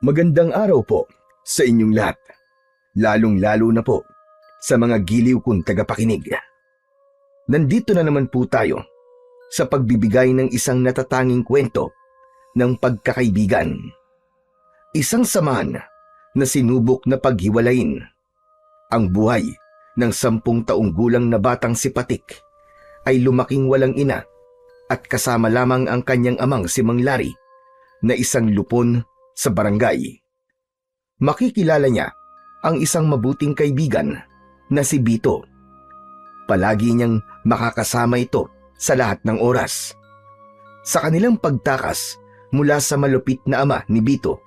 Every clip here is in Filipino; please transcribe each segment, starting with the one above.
Magandang araw po sa inyong lahat, lalong-lalo na po sa mga giliw kong tagapakinig. Nandito na naman po tayo sa pagbibigay ng isang natatanging kwento ng pagkakaibigan. Isang samahan na sinubok na paghiwalayin. Ang buhay ng 10 taong gulang na batang si Patik ay lumaking walang ina at kasama lamang ang kanyang amang si Mang Larry na isang lupon sa barangay. Makikilala niya ang isang mabuting kaibigan na si Bito. Palagi niyang makakasama ito sa lahat ng oras. Sa kanilang pagtakas mula sa malupit na ama ni Bito,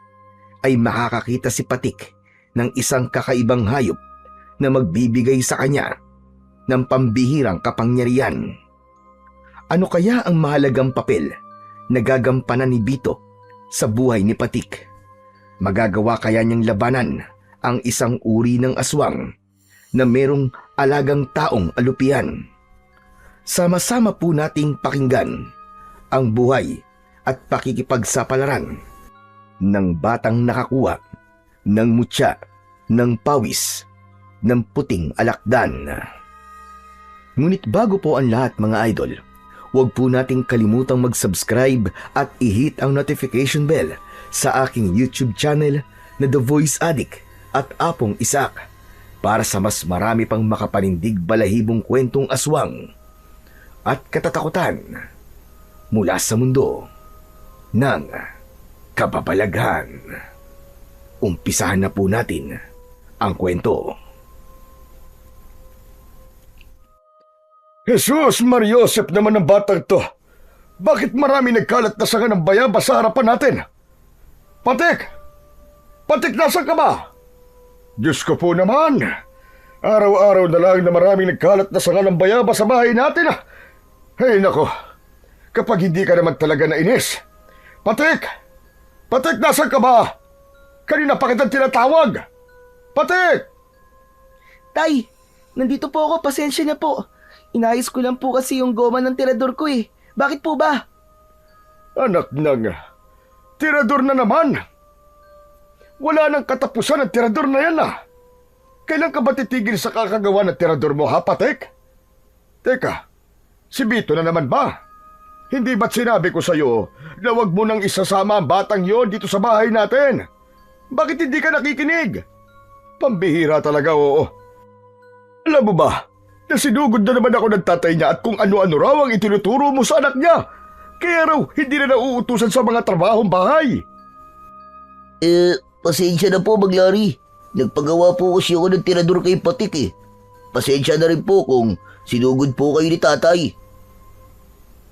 ay makakakita si Patik ng isang kakaibang hayop na magbibigay sa kanya ng pambihirang kapangyarihan. Ano kaya ang mahalagang papel na gagampanan ni Bito sa buhay ni Patik? Magagawa kaya niyang labanan ang isang uri ng aswang na merong alagang taong alupian? Sama-sama po nating pakinggan ang buhay at pakikipagsapalaran ng batang nakakuha ng mutya ng pawis ng puting alakdan. Ngunit bago po ang lahat, mga idol, huwag po nating kalimutang mag-subscribe at i-hit ang notification bell sa aking YouTube channel na The Voice Addict at Apong Isak para sa mas marami pang makapanindig balahibong kwentong aswang at katatakutan mula sa mundo ng kababalaghan. Umpisahan na po natin ang kwento. Jesus Mariosep naman ang batang to. Bakit marami nagkalat na sanga ng bayabas sa harapan natin? Patik! Patik, nasan ka ba? Diyos ko po naman. Araw-araw na lang na maraming nagkalat na sanga ng bayabas sa bahay natin. Hey nako, kapag hindi ka naman talaga nainis. Patik! Patik, nasan ka ba? Kanina pa kitang tinatawag. Patik! Tay, nandito po ako, pasensya na po. Inayos ko lang po kasi yung goma ng tirador ko eh. Bakit po ba? Anak ng tirador na naman. Wala nang katapusan ang tirador na yan . Kailan ka ba titigil sa kakagawa ng tirador mo, ha, Patek? Teka, si Bito na naman ba? Hindi ba't sinabi ko sa'yo na wag mo nang isasama ang batang yon dito sa bahay natin? Bakit hindi ka nakikinig? Pambihira talaga, oo. Alam mo ba, nasinugod na naman ako ng tatay niya at kung ano-ano raw ang itinuturo mo sa anak niya. Kaya raw, hindi na nauutusan sa mga trabahong bahay. Pasensya na po, Mang Larry. Nagpagawa po kasi ako ng tirador kay Patik eh. Pasensya na rin po kung sinugod po kayo ni tatay.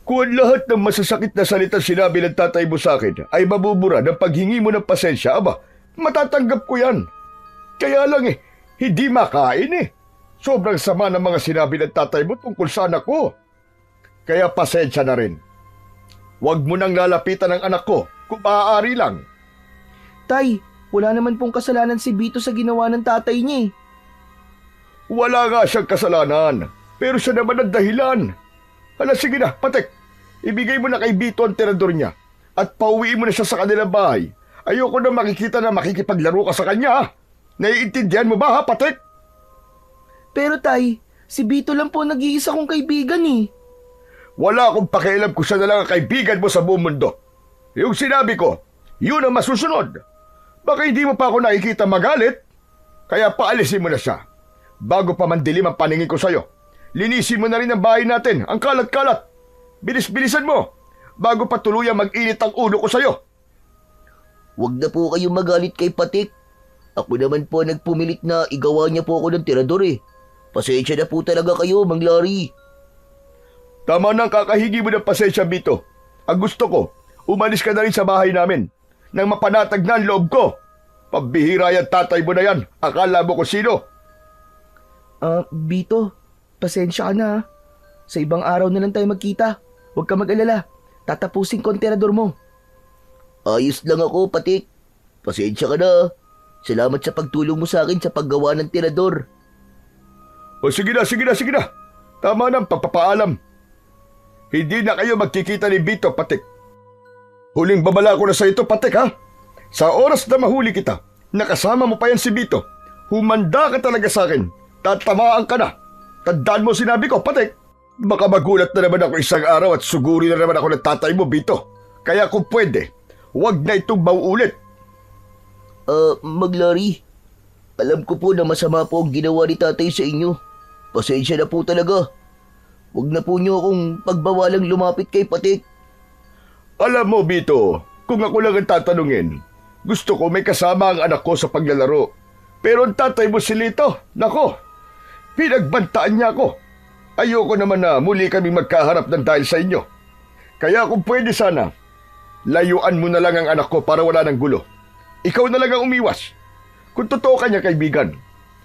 Kung lahat ng masasakit na salita sinabi ng tatay mo sa akin ay mabubura ng paghingi mo ng pasensya, aba, matatanggap ko yan. Kaya lang hindi makain eh. Sobrang sama ng mga sinabi ng tatay mo tungkol sa anak ko. Kaya pasensya na rin. Huwag mo nang lalapitan ng anak ko kung maaari lang. Tay, wala naman pong kasalanan si Bito sa ginawa ng tatay niya eh. Wala nga siyang kasalanan, pero siya naman ang dahilan. Hala, sige na, Patek. Ibigay mo na kay Bito ang tirador niya at pauwiin mo na siya sa kanilang bahay. Ayoko na makikita na makikipaglaro ka sa kanya. Naiintindihan mo ba, ha, Patek? Pero tay, si Bito lang po nag-iisa kong kaibigan eh. Wala akong pakialam kung siya na lang ang kaibigan mo sa buong mundo. Yung sinabi ko, yun ang masusunod. Baka hindi mo pa ako nakikita magalit, kaya paalisin mo na siya. Bago pa mandilim ang paningin ko sa'yo, linisin mo na rin ang bahay natin, ang kalat-kalat. Bilis-bilisan mo, bago pa tuluyang mag-init ang ulo ko sa'yo. Huwag na po kayong magalit kay Patik. Ako naman po nagpumilit na igawa niya po ako ng tirador eh. Pasensya na po talaga kayo, Mang Larry. Tama na ang kakahigi mo ng pasensya, Bito. Ang gusto ko, umalis ka na rin sa bahay namin nang mapanatag na ang loob ko. Pambihira yan, tatay mo na yan. Akala mo ko sino? Bito, pasensya ka na ha. Sa ibang araw na lang tayo magkita. Huwag ka mag-alala. Tatapusin ko ang tirador mo. Ayos lang ako, Patik. Pasensya ka na. Salamat sa pagtulong mo sa akin sa paggawa ng tirador. O sige na, sige na, sige na. Tama na ang pagpapaalam. Hindi na kayo magkikita ni Bito, Patik. Huling babala ko na sa ito, Patik, ha? Sa oras na mahuli kita, nakasama mo pa yan si Bito. Humanda ka talaga sa akin. Tatamaan ka na. Tandaan mo sinabi ko, Patik. Baka magulat na naman ako isang araw at suguri na naman ako ng tatay mo, Bito. Kaya kung pwede, huwag na itong mauulit. Maglari. Alam ko po na masama po ang ginawa ni tatay sa inyo. Pasensya na po talaga. Huwag na po niyo akong pagbawalang lumapit kay Patik. Alam mo, Bito, kung ako lang ang tatanungin, gusto ko may kasama ang anak ko sa paglalaro. Pero ang tatay mo si Lito, nako, pinagbantaan niya ako. Ayoko naman na muli kami magkaharap ng dahil sa inyo. Kaya kung pwede sana, layuan mo na lang ang anak ko para wala ng gulo. Ikaw na lang ang umiwas. Kung totoo ka niya, kaibigan,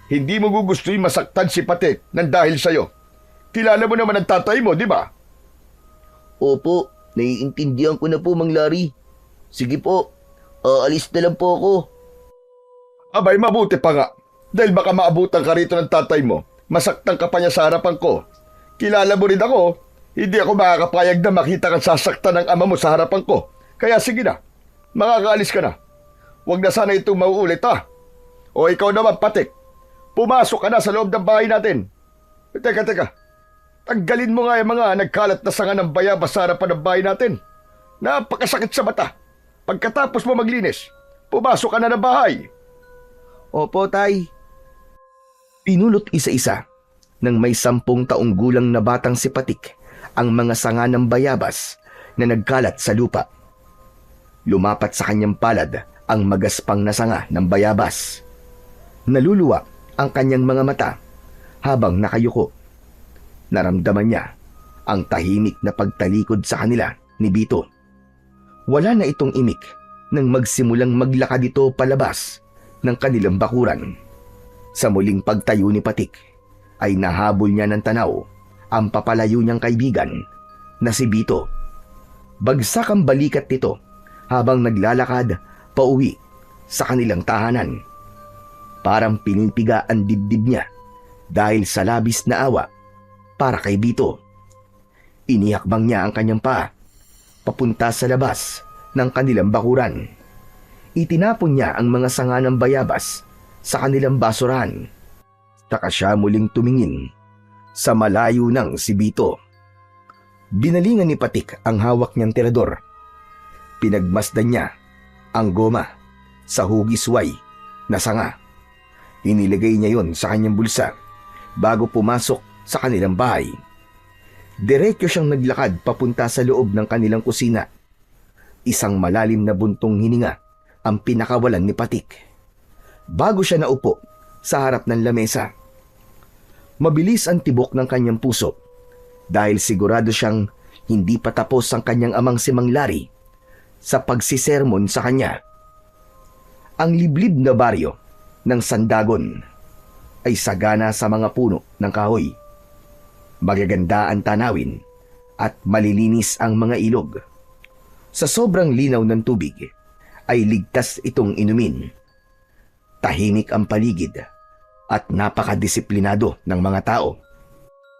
hindi mo gugustuhin masaktan si Patik ng dahil sa'yo. Kilala mo naman ang tatay mo, di ba? Opo, naiintindihan ko na po, Mang Larry. Sige po, aalis na lang po ako. Abay, mabuti pa nga. Dahil baka maabutan ka rito ng tatay mo, masaktan ka pa niya sa harapan ko. Kilala mo rin ako, hindi ako makakapayag na makita kang sasaktan ng ama mo sa harapan ko. Kaya sige na, makakaalis ka na. Huwag na sana itong mauulit ha. O ikaw naman, Patik, pumasok ka na sa loob ng bahay natin. Teka. Tanggalin mo nga yung mga nagkalat na sanga ng bayabas sa harapan ng bahay natin. Napakasakit sa mata. Pagkatapos mo maglinis, pumasok ka na ng bahay. Opo, Tay. Pinulot isa-isa ng may 10 taong gulang na batang si Patik ang mga sanga ng bayabas na nagkalat sa lupa. Lumapat sa kanyang palad ang magaspang na sanga ng bayabas. Naluluwa ang kanyang mga mata habang nakayuko. Naramdaman niya ang tahimik na pagtalikod sa kanila ni Bito. Wala na itong imik nang magsimulang maglakad ito palabas ng kanilang bakuran. Sa muling pagtayo ni Patik ay nahabol niya ng tanaw ang papalayo niyang kaibigan na si Bito. Bagsak ang balikat nito habang naglalakad pauwi sa kanilang tahanan. Parang pinipiga ang dibdib niya dahil sa labis na awa para kay Bito. Inihakbang niya ang kanyang paa papunta sa labas ng kanilang bakuran. Itinapon niya ang mga sanga ng bayabas sa kanilang basurahan. Saka siya muling tumingin sa malayo ng si Bito. Binalingan ni Patik ang hawak niyang tirador. Pinagmasdan niya ang goma sa hugisway na sanga. Inilagay niya yon sa kanyang bulsa bago pumasok sa kanilang bahay. Diretso siyang naglakad papunta sa loob ng kanilang kusina. Isang malalim na buntong hininga ang pinakawalan ni Patik bago siya naupo sa harap ng lamesa. Mabilis ang tibok ng kanyang puso dahil sigurado siyang hindi pa tapos ang kanyang amang si Mang Larry sa pagsisermon sa kanya. Ang liblib na baryo ng Sandagon ay sagana sa mga puno ng kahoy. Magaganda ang tanawin at malilinis ang mga ilog. Sa sobrang linaw ng tubig ay ligtas itong inumin. Tahimik ang paligid at napakadisiplinado ng mga tao.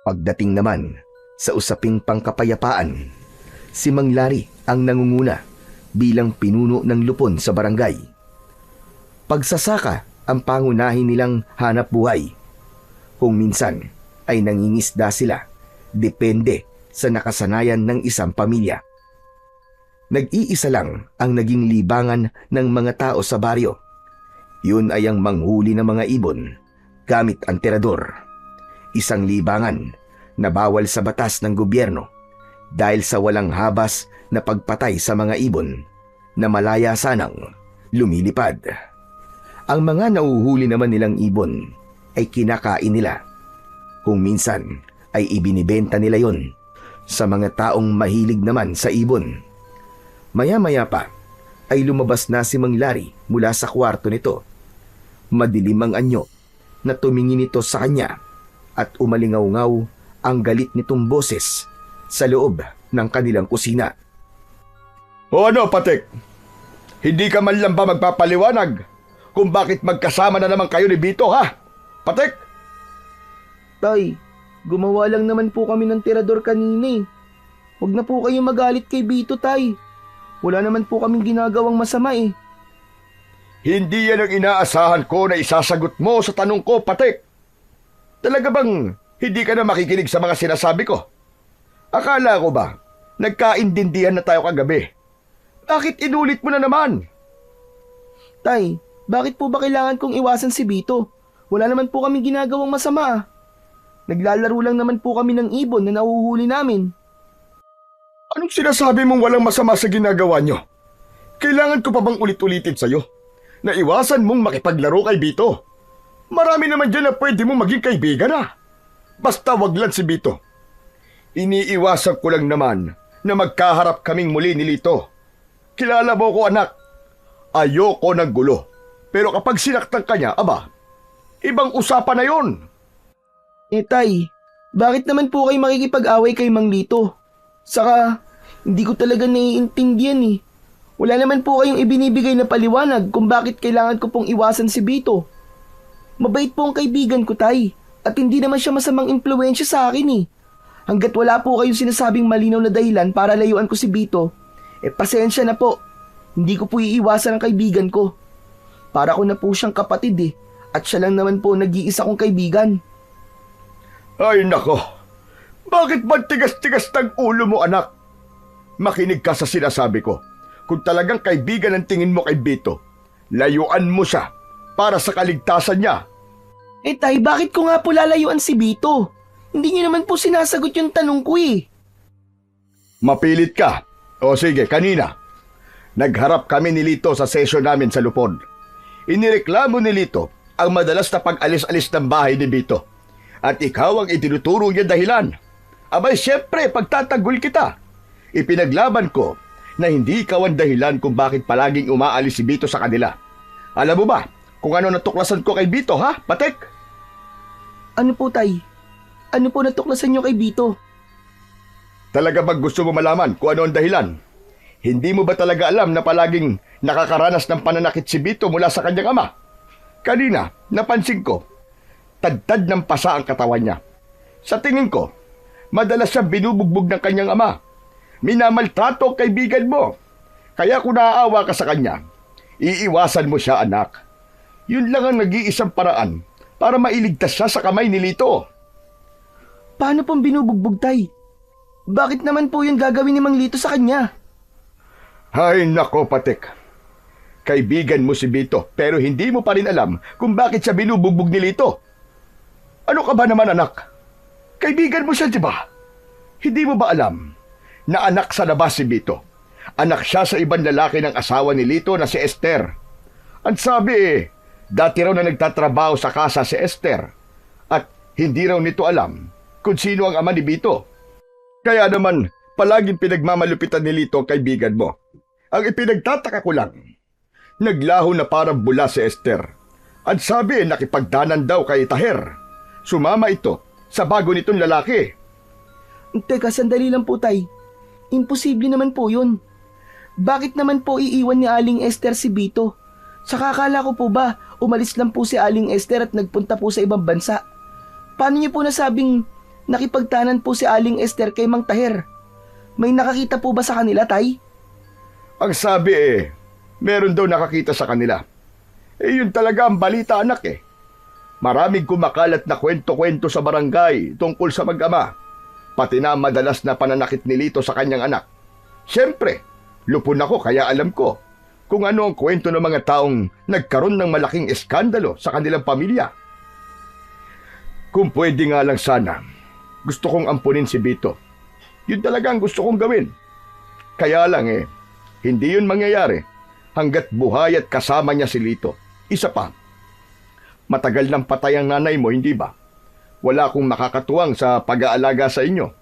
Pagdating naman sa usaping pangkapayapaan, si Mang Larry ang nangunguna bilang pinuno ng lupon sa barangay. Pagsasaka ang pangunahin nilang hanap buhay. Kung minsan ay nangingisda sila, depende sa nakasanayan ng isang pamilya. Nag-iisa lang ang naging libangan ng mga tao sa baryo. Yun ay ang manghuli ng mga ibon gamit ang tirador. Isang libangan na bawal sa batas ng gobyerno dahil sa walang habas na pagpatay sa mga ibon na malaya sanang lumilipad. Ang mga nauhuli naman nilang ibon ay kinakain nila. Kung minsan ay ibinibenta nila yon sa mga taong mahilig naman sa ibon. Maya-maya pa ay lumabas na si Mang Larry mula sa kwarto nito. Madilim ang anyo na tumingin ito sa kanya at umalingaw-ngaw ang galit nitong boses sa loob ng kanilang kusina. O ano, Patik? Hindi ka man lang ba magpapaliwanag kung bakit magkasama na naman kayo ni Bito, ha? Patik? Tay, gumawa lang naman po kami ng tirador kanina eh. Huwag na po kayong magalit kay Bito, Tay. Wala naman po kaming ginagawang masama eh. Hindi yan ang inaasahan ko na isasagot mo sa tanong ko, Patik. Talaga bang hindi ka na makikinig sa mga sinasabi ko? Akala ko ba, nagkaintindihan na tayo kagabi? Bakit inulit mo na naman? Tay, bakit po ba kailangan kong iwasan si Bito? Wala naman po kami ginagawang masama. Naglalaro lang naman po kami ng ibon na nahuhuli namin. Anong sinasabi mong walang masama sa ginagawa nyo? Kailangan ko pa bang ulit-ulitin sa'yo na iwasan mong makipaglaro kay Bito? Marami naman dyan na pwede mong maging kaibigan na. Basta wag lang si Bito. Iniiwasan ko lang naman na magkaharap kaming muli ni Lito. Kilala mo ko, anak. Ayoko ng gulo. Pero kapag sinaktan ka niya, aba, ibang usapan na yon. Tay, bakit naman po kayo makikipag-away kay Mang Lito? Saka, hindi ko talaga naiintindihan eh. Wala naman po kayong ibinibigay na paliwanag kung bakit kailangan ko pong iwasan si Bito. Mabait po ang kaibigan ko, Tay. At hindi naman siya masamang impluwensya sa akin eh. Hanggat wala po kayong sinasabing malinaw na dahilan para layuan ko si Bito, pasensya na po. Hindi ko po iiwasan ang kaibigan ko. Para ko na po siyang kapatid eh. At siya lang naman po nag-iisa kong kaibigan. Ay nako, bakit ba tigas-tigas ng ulo mo, anak? Makinig ka sa sinasabi ko. Kung talagang kaibigan ang tingin mo kay Bito, layuan mo siya para sa kaligtasan niya. Tay, bakit ko nga po lalayuan si Bito? Hindi niyo naman po sinasagot yung tanong ko eh. Mapilit ka. O sige, kanina. Nagharap kami ni Lito sa session namin sa Lupon. Inireklamo ni Lito ang madalas na pag-alis-alis ng bahay ni Bito. At ikaw ang itinuturo niya dahilan. Abay, syempre, pagtatanggol kita. Ipinaglaban ko na hindi ikaw ang dahilan kung bakit palaging umaalis si Bito sa kanila. Alam mo ba kung ano natuklasan ko kay Bito, ha, Patek? Ano po, Tay? Ano po natuklasan niyo kay Bito? Talaga bang gusto mo malaman kung ano ang dahilan? Hindi mo ba talaga alam na palaging nakakaranas ng pananakit si Bito mula sa kanyang ama? Kanina, napansin ko, tadtad ng pasa ang katawan niya. Sa tingin ko, madalas siyang binubugbog ng kanyang ama. Minamaltrato ang kaibigan mo. Kaya kung naaawa ka sa kanya, iiwasan mo siya, anak. Yun lang ang nag-iisang paraan para mailigtas siya sa kamay ni Lito. Paano pong binubugbog, Tay? Bakit naman po yun gagawin ni Mang Lito sa kanya? Ay nako, Patek. Kaibigan mo si Bito pero hindi mo pa rin alam kung bakit siya binubugbog ni Lito. Ano ka ba naman, anak? Kaibigan mo siya, di ba? Hindi mo ba alam na anak sa labas si Bito? Anak siya sa ibang lalaki ng asawa ni Lito na si Esther. Ang sabi dati raw na nagtatrabaho sa kasa si Esther at hindi raw nito alam kung sino ang ama ni Bito. Kaya naman, palaging pinagmamalupitan ni Lito ang kaibigan mo. Ang ipinagtataka ko lang, naglaho na parang bula si Esther. At sabi nakipagdanan daw kay Taher. Sumama ito sa bago nitong lalaki. Teka, sandali lang po, Tay. Imposible naman po yun. Bakit naman po iiwan ni Aling Esther si Bito? Saka akala ko po ba, umalis lang po si Aling Esther at nagpunta po sa ibang bansa? Paano niyo po nasabing nakipagtanan po si Aling Esther kay Mang Taher? May nakakita po ba sa kanila, Tay? Ang sabi meron daw nakakita sa kanila. Yun talaga ang balita, anak Maraming kumakalat na kwento-kwento sa barangay tungkol sa mag-ama. Pati na madalas na pananakit ni Lito sa kanyang anak. Siyempre, lupon ako kaya alam ko kung ano ang kwento ng mga taong nagkaroon ng malaking eskandalo sa kanilang pamilya. Kung pwede nga lang sana, gusto kong ampunin si Bito. Yun talaga ang gusto kong gawin. Kaya lang hindi yun mangyayari hanggat buhay at kasama niya si Lito. Isa pa, matagal nang patay ang nanay mo, hindi ba? Wala akong makakatuwang sa pag-aalaga sa inyo.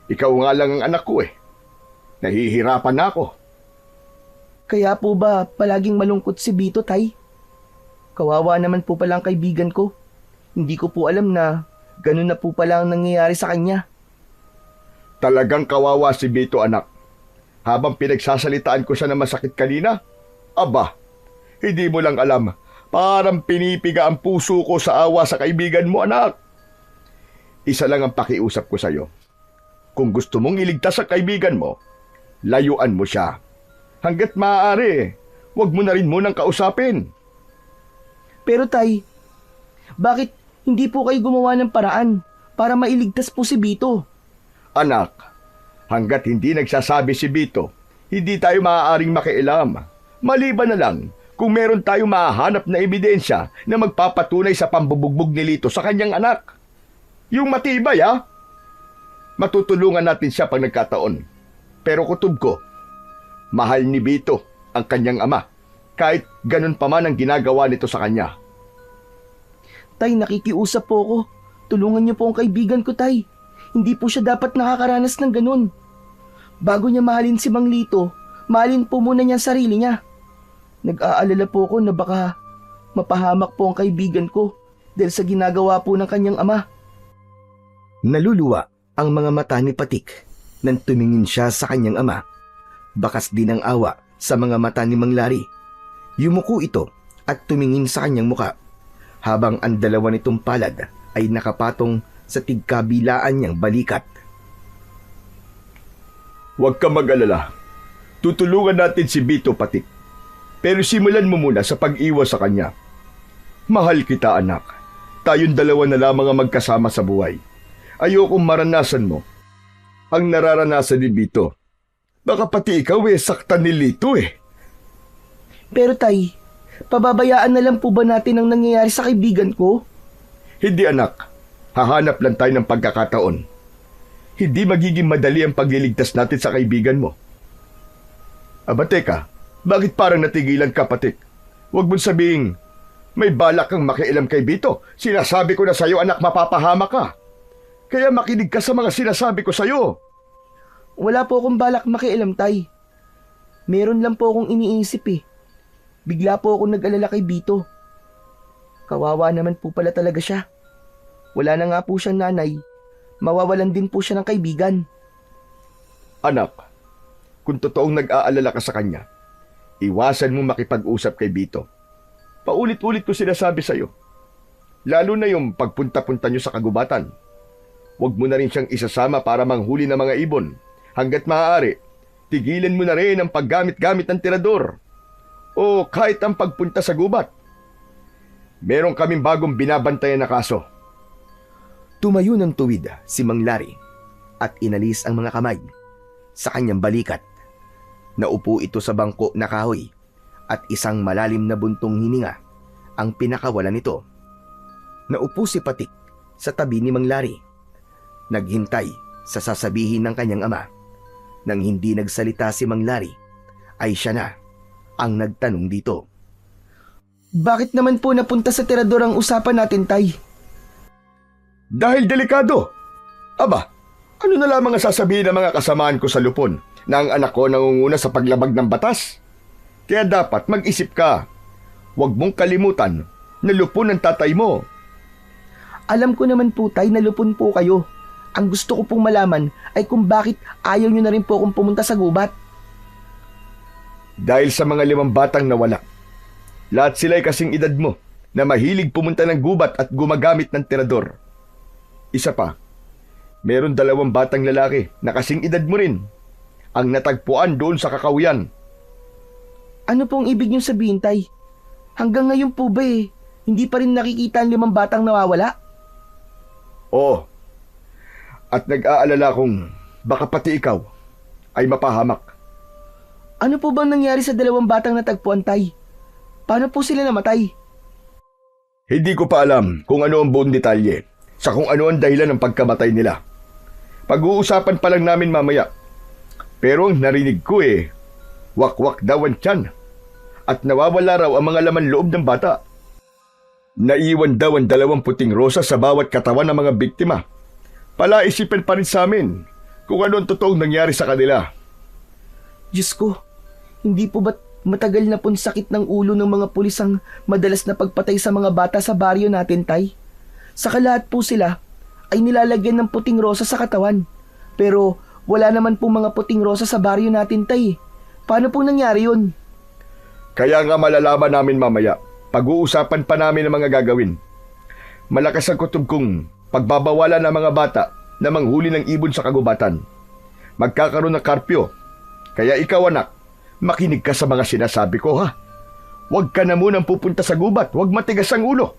Ikaw nga lang ang anak ko Nahihirapan na ako. Kaya po ba palaging malungkot si Bito, Tay? Kawawa naman po pala ang kaibigan ko. Hindi ko po alam na ganun na po pala ang nangyayari sa kanya. Talagang kawawa si Bito, anak. Habang pinagsasalitaan ko siya na masakit kanina, aba, hindi mo lang alam, parang pinipiga ang puso ko sa awa sa kaibigan mo, anak. Isa lang ang pakiusap ko sa iyo. Kung gusto mong iligtas sa kaibigan mo, layuan mo siya. Hanggat maaari, huwag mo na rin munang kausapin. Pero tay, bakit hindi po kayo gumawa ng paraan para mailigtas po si Bito? Anak, hanggat hindi nagsasabi si Bito, hindi tayo maaaring makialam. Maliban na lang kung meron tayong mahahanap na ebidensya na magpapatunay sa pambubugbog ni Lito sa kanyang anak. Yung matibay, ha? Matutulungan natin siya pag nagkataon. Pero kutob ko, mahal ni Bito ang kanyang ama, kahit ganun pa man ang ginagawa nito sa kanya. Tay, nakikiusap po ako. Tulungan niyo po ang kaibigan ko, tay. Hindi po siya dapat nakakaranas ng ganun. Bago niya mahalin si Mang Lito, mahalin po muna niya ang sarili niya. Nag-aalala po ako na baka mapahamak po ang kaibigan ko dahil sa ginagawa po ng kanyang ama. Naluluwa ang mga mata ni Patik nang tumingin siya sa kanyang ama. Bakas din ang awa sa mga mata ni Mang Lari. Yumuko ito at tumingin sa kanyang muka habang ang dalawa nitong palad ay nakapatong sa tigkabilaan niyang balikat. Huwag ka mag-alala. Tutulungan natin si Bito, Patik. Pero simulan mo muna sa pag-iwas sa kanya. Mahal kita, anak. Tayong dalawa na lamang ang magkasama sa buhay. Ayokong maranasan mo ang nararanasan ni Bito. Baka pati ikaw saktan ni Lito Pero tay, pababayaan na lang po ba natin ang nangyayari sa kaibigan ko? Hindi, anak. Hahanap lang tayo ng pagkakataon. Hindi magiging madali ang pagliligtas natin sa kaibigan mo. Aba teka, bakit parang natigilan ka, Patik? Huwag mong sabihing, may balak kang makialam kay Bito. Sinasabi ko na sa'yo, anak, mapapahama ka. Kaya makinig ka sa mga sinasabi ko sa'yo. Wala po akong balak makialam, tay. Meron lang po akong iniisip Bigla po akong nag-alala kay Bito. Kawawa naman po pala talaga siya. Wala na nga po siyang nanay. Mawawalan din po siya ng kaibigan. Anak, kung totoong nag-aalala ka sa kanya, iwasan mo makipag-usap kay Bito. Paulit-ulit ko sinasabi sa'yo. Lalo na yung pagpunta-punta nyo sa kagubatan. Huwag mo na rin siyang isasama para manghuli ng mga ibon. Hanggat maaari, tigilan mo na rin ang paggamit-gamit ng tirador. O kahit ang pagpunta sa gubat. Meron kaming bagong binabantayan na kaso. Tumayo ng tuwid si Mang Lari at inalis ang mga kamay sa kanyang balikat. Naupo ito sa bangko na kahoy at isang malalim na buntong hininga ang pinakawalan nito. Naupo si Patik sa tabi ni Mang Lari. Naghintay sa sasabihin ng kanyang ama. Nang hindi nagsalita si Mang Lari, ay siya na ang nagtanong dito. Bakit naman po napunta sa tirador ang usapan natin, tay? Dahil delikado. Aba, ano na lamang ang sasabihin ng mga kasamaan ko sa lupon na ang anak ko nangunguna sa paglabag ng batas? Kaya dapat mag-isip ka. Huwag mong kalimutan na lupon ng tatay mo. Alam ko naman po, tay, na lupon po kayo. Ang gusto ko pong malaman ay kung bakit ayaw nyo na rin po akong pumunta sa gubat. Dahil sa mga 5 batang nawala. Lahat sila'y kasing edad mo na mahilig pumunta ng gubat at gumagamit ng tirador. Isa pa, meron 2 batang lalaki na kasing edad mo rin ang natagpuan doon sa kakawian. Ano pong ibig niyong sabihin, tay? Hanggang ngayon po ba hindi pa rin nakikita ang 5 batang nawawala? Oo. At nag-aalala kong baka pati ikaw ay mapahamak. Ano po bang nangyari sa 2 batang natagpuan, tay? Paano po sila namatay? Hindi ko pa alam kung ano ang buong detalye sa kung ano ang dahilan ng pagkamatay nila. Pag-uusapan pa lang namin mamaya. Pero ang narinig ko wak-wak daw ang tiyan at nawawala raw ang mga laman loob ng bata. Naiwan daw ang 2 puting rosas sa bawat katawan ng mga biktima. Palaisipan pa rin sa amin kung ano ang totoong nangyari sa kanila. Diyos ko, hindi po ba't matagal na pong sakit ng ulo ng mga pulis ang madalas na pagpatay sa mga bata sa baryo natin, tay? Saka lahat po sila ay nilalagyan ng puting rosa sa katawan. Pero wala naman po mga puting rosa sa baryo natin, tay. Paano po nangyari yun? Kaya nga malalaman namin mamaya. Pag-uusapan pa namin ang mga gagawin. Malakas ang kutob kong pagbabawalan ng mga bata na manghuli ng ibon sa kagubatan. Magkakaroon ng karpyo. Kaya ikaw, anak, makinig ka sa mga sinasabi ko, ha? Huwag ka na munang pupunta sa gubat. Huwag matigas ang ulo.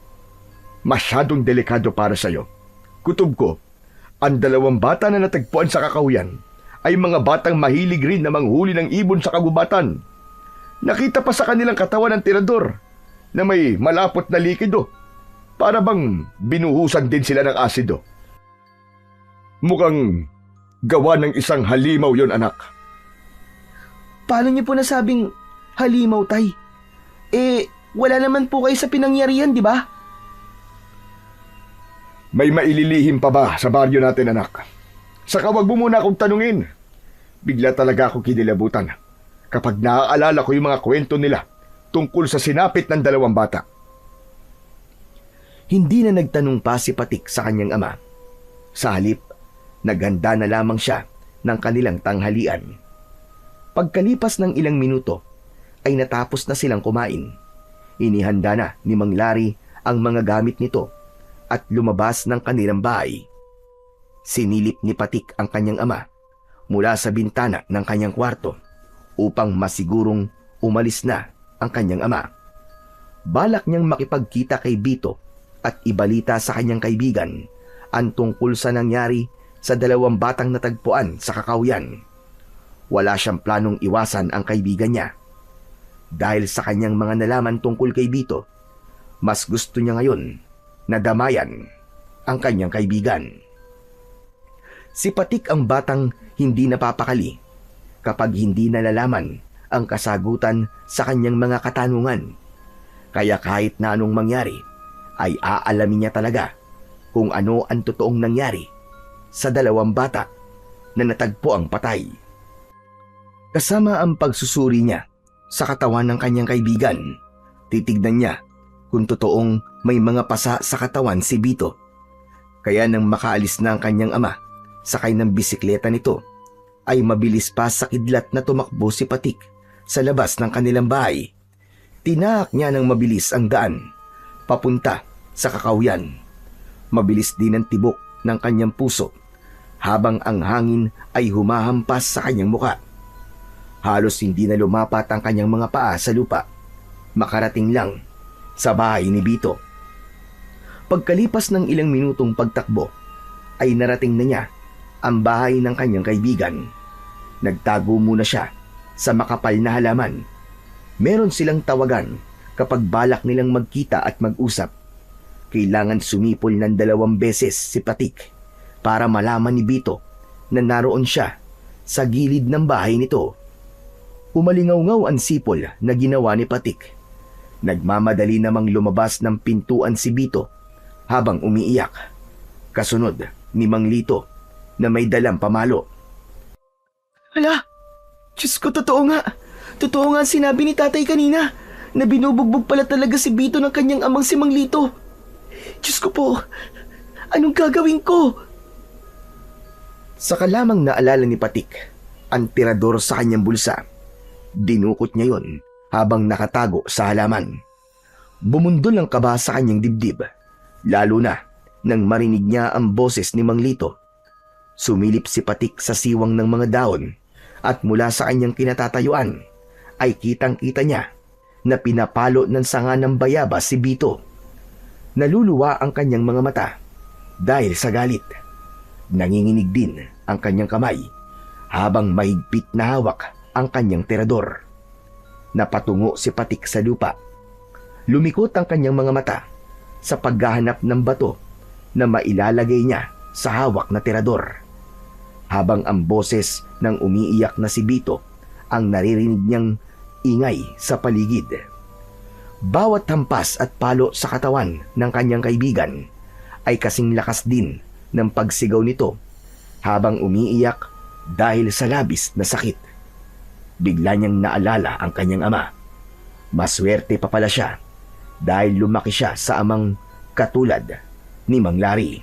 Masyadong delikado para sa'yo. Kutob ko, ang 2 bata na natagpuan sa kakahuyan ay mga batang mahilig rin na manghuli ng ibon sa kagubatan. Nakita pa sa kanilang katawan ng tirador na may malapot na likido. Para bang binuhusan din sila ng asido. Mukhang gawa ng isang halimaw yon, anak. Paano niyo po nasabing halimaw, tay? Wala naman po kayo sa pinangyarihan, di ba? May maililihim pa ba sa baryo natin, anak? Saka wag mo muna akong tanungin. Bigla talaga ako kinilabutan kapag naaalala ko yung mga kwento nila tungkol sa sinapit ng 2 bata. Hindi na nagtanong pa si Patik sa kanyang ama. Sa halip, naghanda na lamang siya ng kanilang tanghalian. Pagkalipas ng ilang minuto, ay natapos na silang kumain. Inihanda na ni Mang Larry ang mga gamit nito at lumabas ng kanilang bahay. Sinilip ni Patik ang kanyang ama mula sa bintana ng kanyang kwarto upang masigurong umalis na ang kanyang ama. Balak niyang makipagkita kay Bito at ibalita sa kanyang kaibigan ang tungkol sa nangyari sa 2 batang natagpuan sa kakahuyan. Wala siyang planong iwasan ang kaibigan niya. Dahil sa kanyang mga nalaman tungkol kay Bito, mas gusto niya ngayon na damayan ang kanyang kaibigan. Si Patik ang batang hindi napapakali kapag hindi nalalaman ang kasagutan sa kanyang mga katanungan. Kaya kahit na anong mangyari, ay aalamin niya talaga kung ano ang totoong nangyari sa 2 bata na natagpo ang patay. Kasama ang pagsusuri niya sa katawan ng kanyang kaibigan, titignan niya kung totoong may mga pasa sa katawan si Bito. Kaya nang makaalis na ang kanyang ama, sakay ng bisikleta nito, ay mabilis pa sa kidlat na tumakbo si Patik sa labas ng kanilang bahay. Tinaak niya ng mabilis ang daan, papunta sa kakahuyan. Mabilis din ang tibok ng kanyang puso habang ang hangin ay humahampas sa kanyang muka. Halos hindi na lumapat ang kanyang mga paa sa lupa. Makarating lang sa bahay ni Bito. Pagkalipas ng ilang minutong pagtakbo, ay narating na niya ang bahay ng kanyang kaibigan. Nagtago muna siya sa makapal na halaman. Meron silang tawagan kapag balak nilang magkita at mag-usap. Kailangan sumipol ng 2 beses si Patik para malaman ni Bito na naroon siya sa gilid ng bahay nito. Umalingaw-ngaw ang sipol na ginawa ni Patik. Nagmamadali namang lumabas ng pintuan si Bito habang umiiyak. Kasunod ni Mang Lito na may dalang pamalo. Hala! Diyos ko, totoo nga. Totoo nga ang sinabi ni tatay kanina na binubugbog pala talaga si Bito ng kanyang amang si Mang Lito. Diyos ko po, anong gagawin ko? Saka lamang naalala ni Patik ang tirador sa kanyang bulsa. Dinukot niya yon habang nakatago sa halaman. Bumundol ang kaba sa kanyang dibdib, lalo na nang marinig niya ang boses ni Mang Lito. Sumilip si Patik sa siwang ng mga daon at mula sa kanyang kinatatayuan ay kitang-kita niya na pinapalo ng sanga ng bayabas si Bito. Naluluwa ang kanyang mga mata dahil sa galit. Nanginginig din ang kanyang kamay habang mahigpit na hawak ang kanyang tirador. Napatungo si Patik sa lupa. Lumikot ang kanyang mga mata sa paghahanap ng bato na mailalagay niya sa hawak na tirador. Habang ang boses ng umiiyak na si Bito ang naririnig niyang ingay sa paligid. Bawat hampas at palo sa katawan ng kanyang kaibigan ay kasing lakas din ng pagsigaw nito habang umiiyak dahil sa labis na sakit. Bigla niyang naalala ang kanyang ama. Maswerte pa pala siya dahil lumaki siya sa amang katulad ni Mang Larry.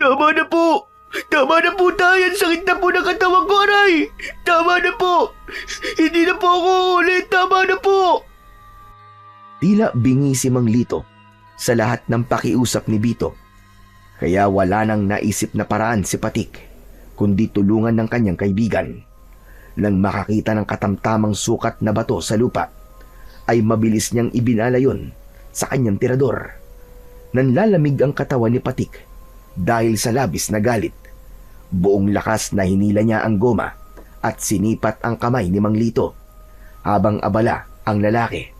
Tama na po! Tama na po tayo! Ang sakit na po ng katawan ko, aray! Tama na po! Hindi na po ako ulit! Tama na po! Tila bingi si Mang Lito sa lahat ng pakiusap ni Bito. Kaya wala nang naisip na paraan si Patik kundi tulungan ng kanyang kaibigan. Nang makakita ng katamtamang sukat na bato sa lupa, ay mabilis niyang ibinala yun sa kanyang tirador. Nanlalamig ang katawan ni Patik dahil sa labis na galit. Buong lakas na hinila niya ang goma at sinipat ang kamay ni Mang Lito, habang abala ang lalaki.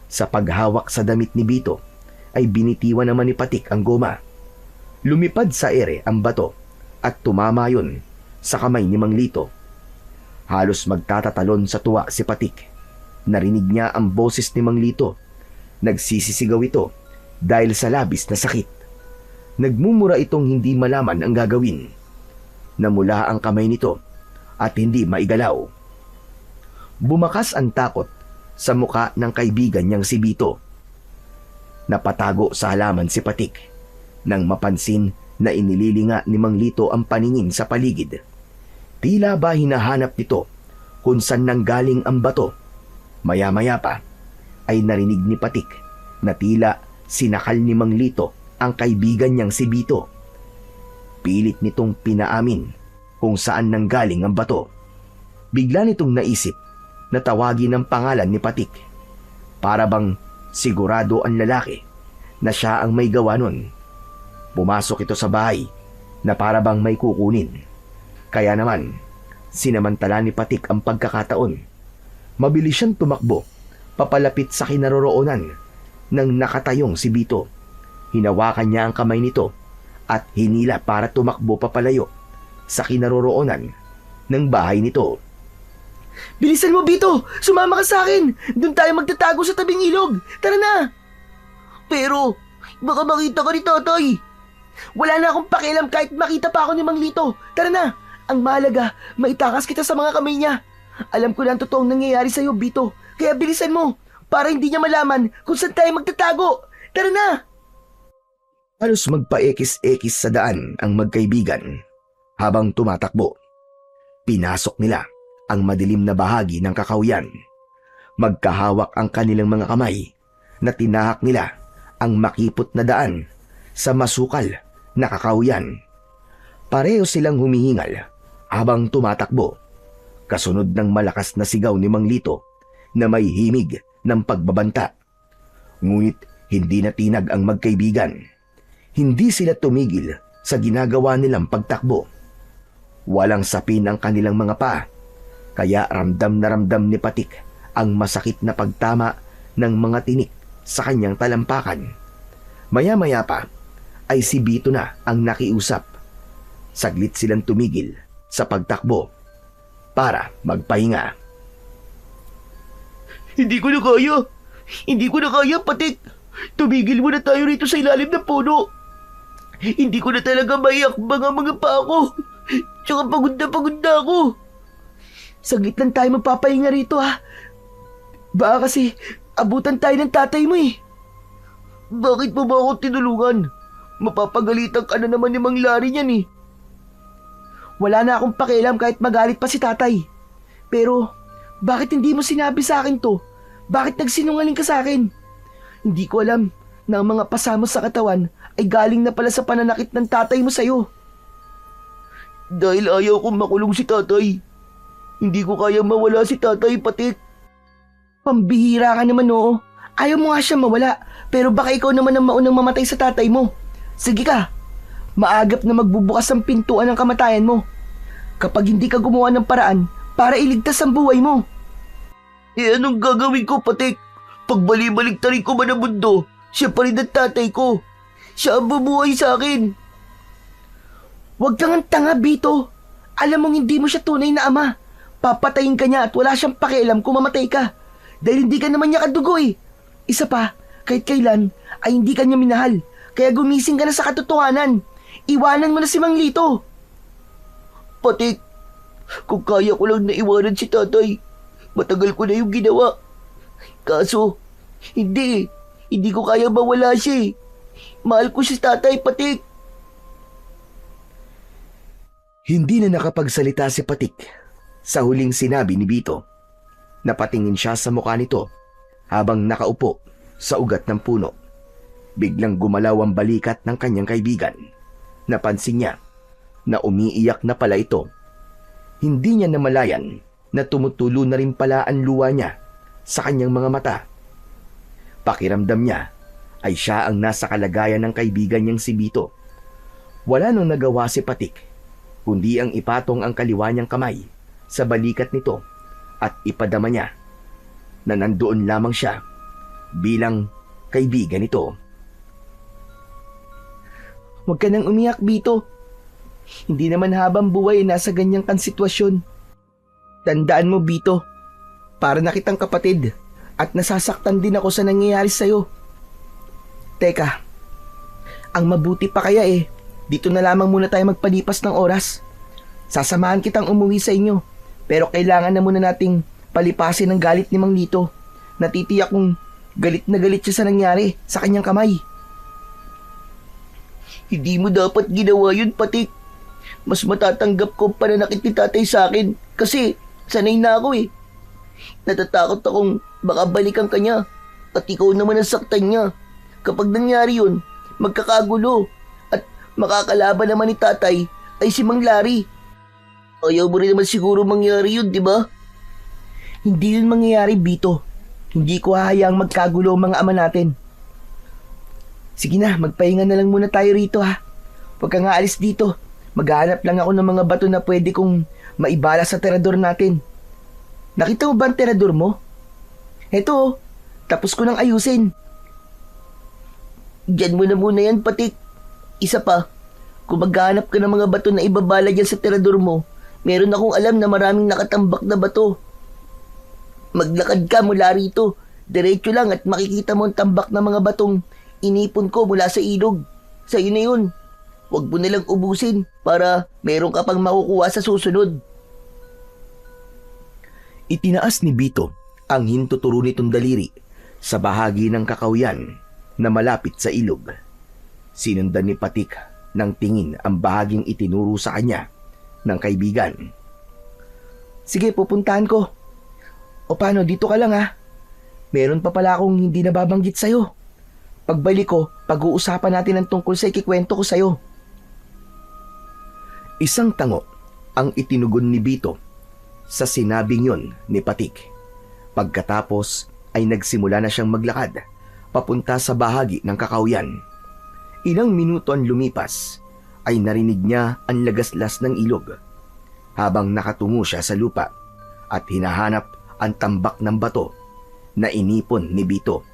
Sa paghawak sa damit ni Bito ay binitiwan naman ni Patik ang goma. Lumipad sa ere ang bato at tumama yun sa kamay ni Mang Lito. Halos magtatatalon sa tuwa si Patik. Narinig niya ang boses ni Mang Lito. Nagsisisigaw ito dahil sa labis na sakit. Nagmumura itong hindi malaman ang gagawin. Namula ang kamay nito at hindi maigalaw. Bumakas ang takot sa muka ng kaibigan niyang si Bito. Napatago sa halaman si Patik nang mapansin na inililinga ni Mang Lito ang paningin sa paligid. Tila ba hinahanap nito kung saan nanggaling ang bato. Maya-maya pa ay narinig ni Patik na tila sinakal ni Mang Lito ang kaibigan niyang si Bito. Pilit nitong pinaamin kung saan nanggaling ang bato. Bigla nitong naisip na tawagin ang pangalan ni Patik. Para bang sigurado ang lalaki na siya ang may gawa nun. Pumasok ito sa bahay na para bang may kukunin. Kaya naman, sinamantala ni Patik ang pagkakataon. Mabilis siyang tumakbo papalapit sa kinaroroonan ng nakatayong si Bito. Hinawakan niya ang kamay nito at hinila para tumakbo papalayo sa kinaroroonan ng bahay nito. Bilisan mo, Bito! Sumama ka sa akin! Doon tayo magtatago sa tabing ilog! Tara na! Pero, baka makita ka ni tatay. Wala na akong pakialam kahit makita pa ako ni Mang Lito. Tara na! Ang mahalaga, maitakas kita sa mga kamay niya. Alam ko na ang totoong nangyayari sa'yo, Bito. Kaya bilisan mo, para hindi niya malaman kung saan tayo magtatago. Tara na! Halos magpaekis-ekis sa daan ang magkaibigan habang tumatakbo. Pinasok nila ang madilim na bahagi ng kakawyan. Magkahawak ang kanilang mga kamay na tinahak nila ang makipot na daan sa masukal na kakawyan. Pareho silang humihingal habang tumatakbo. Kasunod ng malakas na sigaw ni Mang Lito na may himig ng pagbabanta. Ngunit hindi natinag ang magkaibigan. Hindi sila tumigil sa ginagawa nilang pagtakbo. Walang sapin ang kanilang mga paa, kaya ramdam na ramdam ni Patik ang masakit na pagtama ng mga tinik sa kanyang talampakan. Maya-maya pa ay si Bito na ang nakiusap. Saglit silang tumigil sa pagtakbo para magpahinga. Hindi ko na kaya! Hindi ko na kaya, Patik! Tumigil muna tayo rito sa ilalim ng puno! Hindi ko na talaga maiakbang ang mga paa ko! Tsaka pagod na ako! Saglit lang tayo magpapahinga rito, ha? Baka kasi abutan tayo ng tatay mo eh. Bakit mo ba ako tinulungan? Mapapagalitan ka na naman ni Mang Larry niyan eh. Wala na akong pakialam kahit magalit pa si tatay. Pero, bakit hindi mo sinabi sa akin to? Bakit nagsinungaling ka sa akin? Hindi ko alam na ang mga pasamos sa katawan ay galing na pala sa pananakit ng tatay mo sa'yo. Dahil ayaw kong makulong si tatay. Hindi ko kaya mawala si tatay, Patik. Pambihira ka naman, oo. Ayaw mo nga siya mawala, pero baka ikaw naman ang maunang mamatay sa tatay mo. Sige ka, maagap na magbubukas ang pintuan ng kamatayan mo. Kapag hindi ka gumawa ng paraan para iligtas ang buhay mo. Eh anong gagawin ko, Patik? Pag bali-baliktarin ko man ang mundo, siya pa rin ang tatay ko. Siya ang bumuhay sa akin. Huwag kang tanga, Bito. Alam mong hindi mo siya tunay na ama. Papatayin ka niya at wala siyang pakialam kung mamatay ka. Dahil hindi ka naman niya kadugo eh. Isa pa, kahit kailan ay hindi ka niya minahal. Kaya gumising ka na sa katotohanan. Iwanan mo na si Mang Lito. Patik, kung kaya ko lang naiwanan si tatay, matagal ko na yung ginawa. Kaso, hindi ko kaya mawala siya eh. Mahal ko si tatay, Patik. Hindi na nakapagsalita si Patik sa huling sinabi ni Bito. Napatingin siya sa mukha nito habang nakaupo sa ugat ng puno. Biglang gumalaw ang balikat ng kanyang kaibigan. Napansin niya na umiiyak na pala ito. Hindi niya namalayan na tumutulo na rin pala ang luha niya sa kanyang mga mata. Pakiramdam niya ay siya ang nasa kalagayan ng kaibigan niyang si Bito. Wala nang nagawa si Patik, kundi ang ipatong ang kaliwa niyang kamay sa balikat nito at ipadama niya na nandoon lamang siya bilang kaibigan nito. Huwag ka nang umiyak, Bito. Hindi naman habang buhay nasa ganyang kan sitwasyon. Tandaan mo, Bito, para na kitang kapatid at nasasaktan din ako sa nangyayari sa'yo. Teka, ang mabuti pa kaya dito na lamang muna tayo magpalipas ng oras. Sasamahan kitang umuwi sa inyo, pero kailangan na muna nating palipasin ang galit ni Mang Lito. Natitiyak kong galit na galit siya sa nangyari sa kanyang kamay. Hindi mo dapat ginawa yun, Patik. Mas matatanggap ko ang pananakit ni tatay sa akin kasi sanay na ako eh. Natatakot akong baka balikan ka niya at ikaw naman ang saktan niya. Kapag nangyari yun, magkakagulo at makakalaban naman ni tatay ay si Mang Larry. Ayaw mo rin naman siguro mangyari yun, di ba? Hindi yun mangyayari, Bito. Hindi ko hahayaang magkagulo ang mga ama natin. Sige na, magpahinga na lang muna tayo rito ha. Huwag kang aalis dito. Maghahanap lang ako ng mga bato na pwede kong maibala sa terador natin. Nakita mo ba ang terador mo? Eto, tapos ko nang ayusin. Diyan mo na muna yan, Patik. Isa pa, kung maghahanap ka ng mga bato na ibabala dyan sa terador mo, meron akong alam na maraming nakatambak na bato. Maglakad ka mula rito. Diretso lang at makikita mo ang tambak na mga batong inipon ko mula sa ilog. Sa'yo na yun. Huwag mo nalang ubusin para meron ka pang makukuha sa susunod. Itinaas ni Bito ang hintuturo nitong daliri sa bahagi ng kakawyan na malapit sa ilog. Sinundan ni Patik ng tingin ang bahaging itinuro sa kanya ng kaibigan. Sige, pupuntahan ko. O paano, dito ka lang ha. Meron pa pala akong hindi nababanggit sa'yo. Pagbalik ko, pag-uusapan natin ang tungkol sa ikikwento ko sa'yo. Isang tango ang itinugon ni Bito sa sinabing yon ni Patik. Pagkatapos ay nagsimula na siyang maglakad papunta sa bahagi ng kakawyan. Ilang minuto ang lumipas ay narinig niya ang lagaslas ng ilog habang nakatungo siya sa lupa at hinahanap ang tambak ng bato na inipon ni Bito.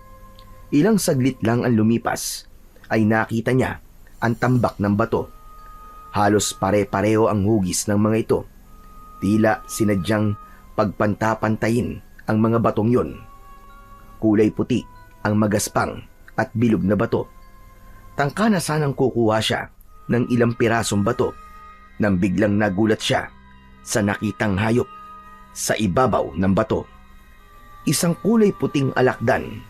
Ilang saglit lang ang lumipas ay nakita niya ang tambak ng bato. Halos pare-pareho ang hugis ng mga ito. Tila sinadyang pagpanta-pantayin ang mga batong yon. Kulay puti ang magaspang at bilog na bato. Tangka na sanang kukuha siya ng ilang pirasong bato nang biglang nagulat siya sa nakitang hayop sa ibabaw ng bato. Isang kulay puting alakdan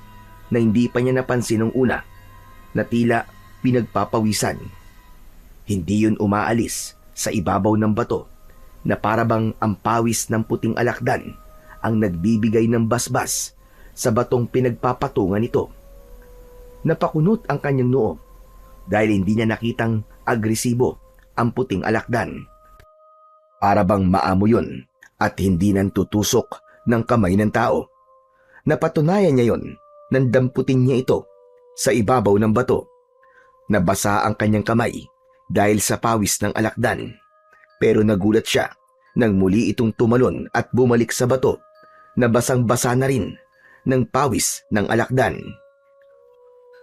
na hindi pa niya napansin nung una na tila pinagpapawisan. Hindi yun umaalis sa ibabaw ng bato na parabang ang pawis ng puting alakdan ang nagbibigay ng basbas sa batong pinagpapatungan nito. Napakunot ang kanyang noo dahil hindi niya nakitang agresibo ang puting alakdan. Parabang maamo yun at hindi nantutusok ng kamay ng tao. Napatunayan niya yon nang damputin niya ito sa ibabaw ng bato. Nabasa ang kanyang kamay dahil sa pawis ng alakdan, pero nagulat siya nang muli itong tumalon at bumalik sa bato na basang-basa na rin ng pawis ng alakdan.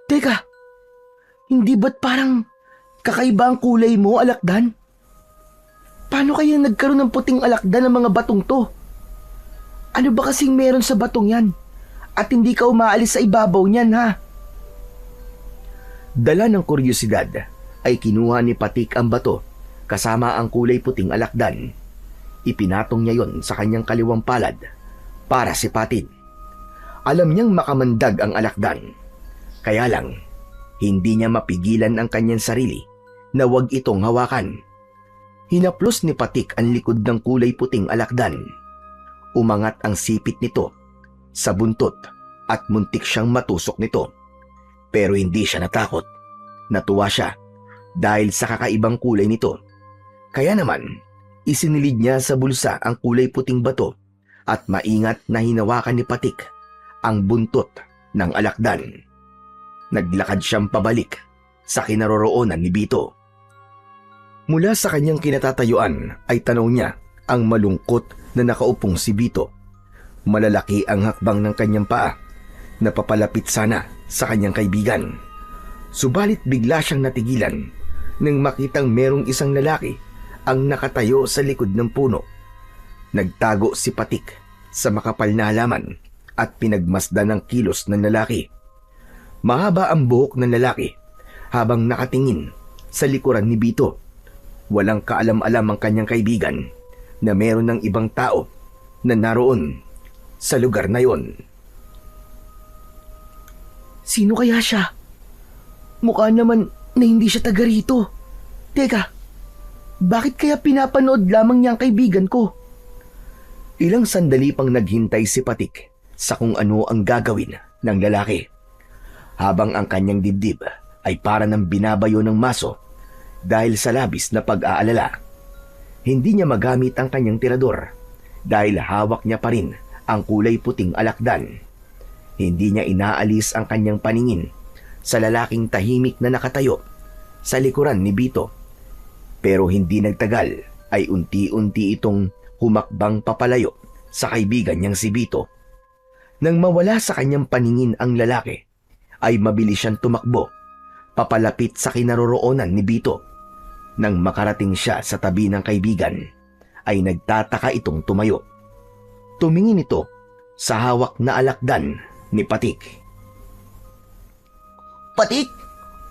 Teka, hindi ba't parang kakaiba ang kulay mo, alakdan? Paano kaya nagkaroon ng puting alakdan ng mga batong to? Ano ba kasing meron sa batong yan? At hindi ka umaalis sa ibabaw niyan, ha? Dala ng kuryosidad ay kinuha ni Patik ang bato kasama ang kulay puting alakdan. Ipinatong niya yon sa kanyang kaliwang palad para sipatin. Alam niyang makamandag ang alakdan. Kaya lang, hindi niya mapigilan ang kanyang sarili na wag itong hawakan. Hinaplos ni Patik ang likod ng kulay puting alakdan. Umangat ang sipit nito sa buntot at muntik siyang matusok nito. Pero hindi siya natakot. Natuwa siya dahil sa kakaibang kulay nito. Kaya naman, isinilid niya sa bulsa ang kulay puting bato at maingat na hinawakan ni Patik ang buntot ng alakdan. Naglakad siyang pabalik sa kinaroroonan ni Bito. Mula sa kanyang kinatatayuan ay tanaw niya ang malungkot na nakaupong si Bito. Malalaki ang hakbang ng kanyang paa na papalapit sana sa kanyang kaibigan. Subalit bigla siyang natigilan nang makitang merong isang lalaki ang nakatayo sa likod ng puno. Nagtago si Patik sa makapal na halaman at pinagmasdan ng kilos ng lalaki. Mahaba ang buhok ng lalaki habang nakatingin sa likuran ni Bito. Walang kaalam-alam ang kanyang kaibigan na meron ng ibang tao na naroon sa lugar na yon. Sino kaya siya? Mukha naman na hindi siya taga rito. Teka, bakit kaya pinapanood lamang niya ang kaibigan ko? Ilang sandali pang naghintay si Patik sa kung ano ang gagawin ng lalaki. Habang ang kanyang dibdib ay para ng binabayo ng maso dahil sa labis na pag-aalala. Hindi niya magamit ang kanyang tirador dahil hawak niya pa rin ang kulay puting alakdan. Hindi niya inaalis ang kanyang paningin sa lalaking tahimik na nakatayo sa likuran ni Bito. Pero hindi nagtagal ay unti-unti itong humakbang papalayo sa kaibigan niyang si Bito. Nang mawala sa kanyang paningin ang lalaki, ay mabilis siyang tumakbo papalapit sa kinaroroonan ni Bito. Nang makarating siya sa tabi ng kaibigan, ay nagtataka itong tumayo. Tumingin ito sa hawak na alakdan ni Patik. Patik,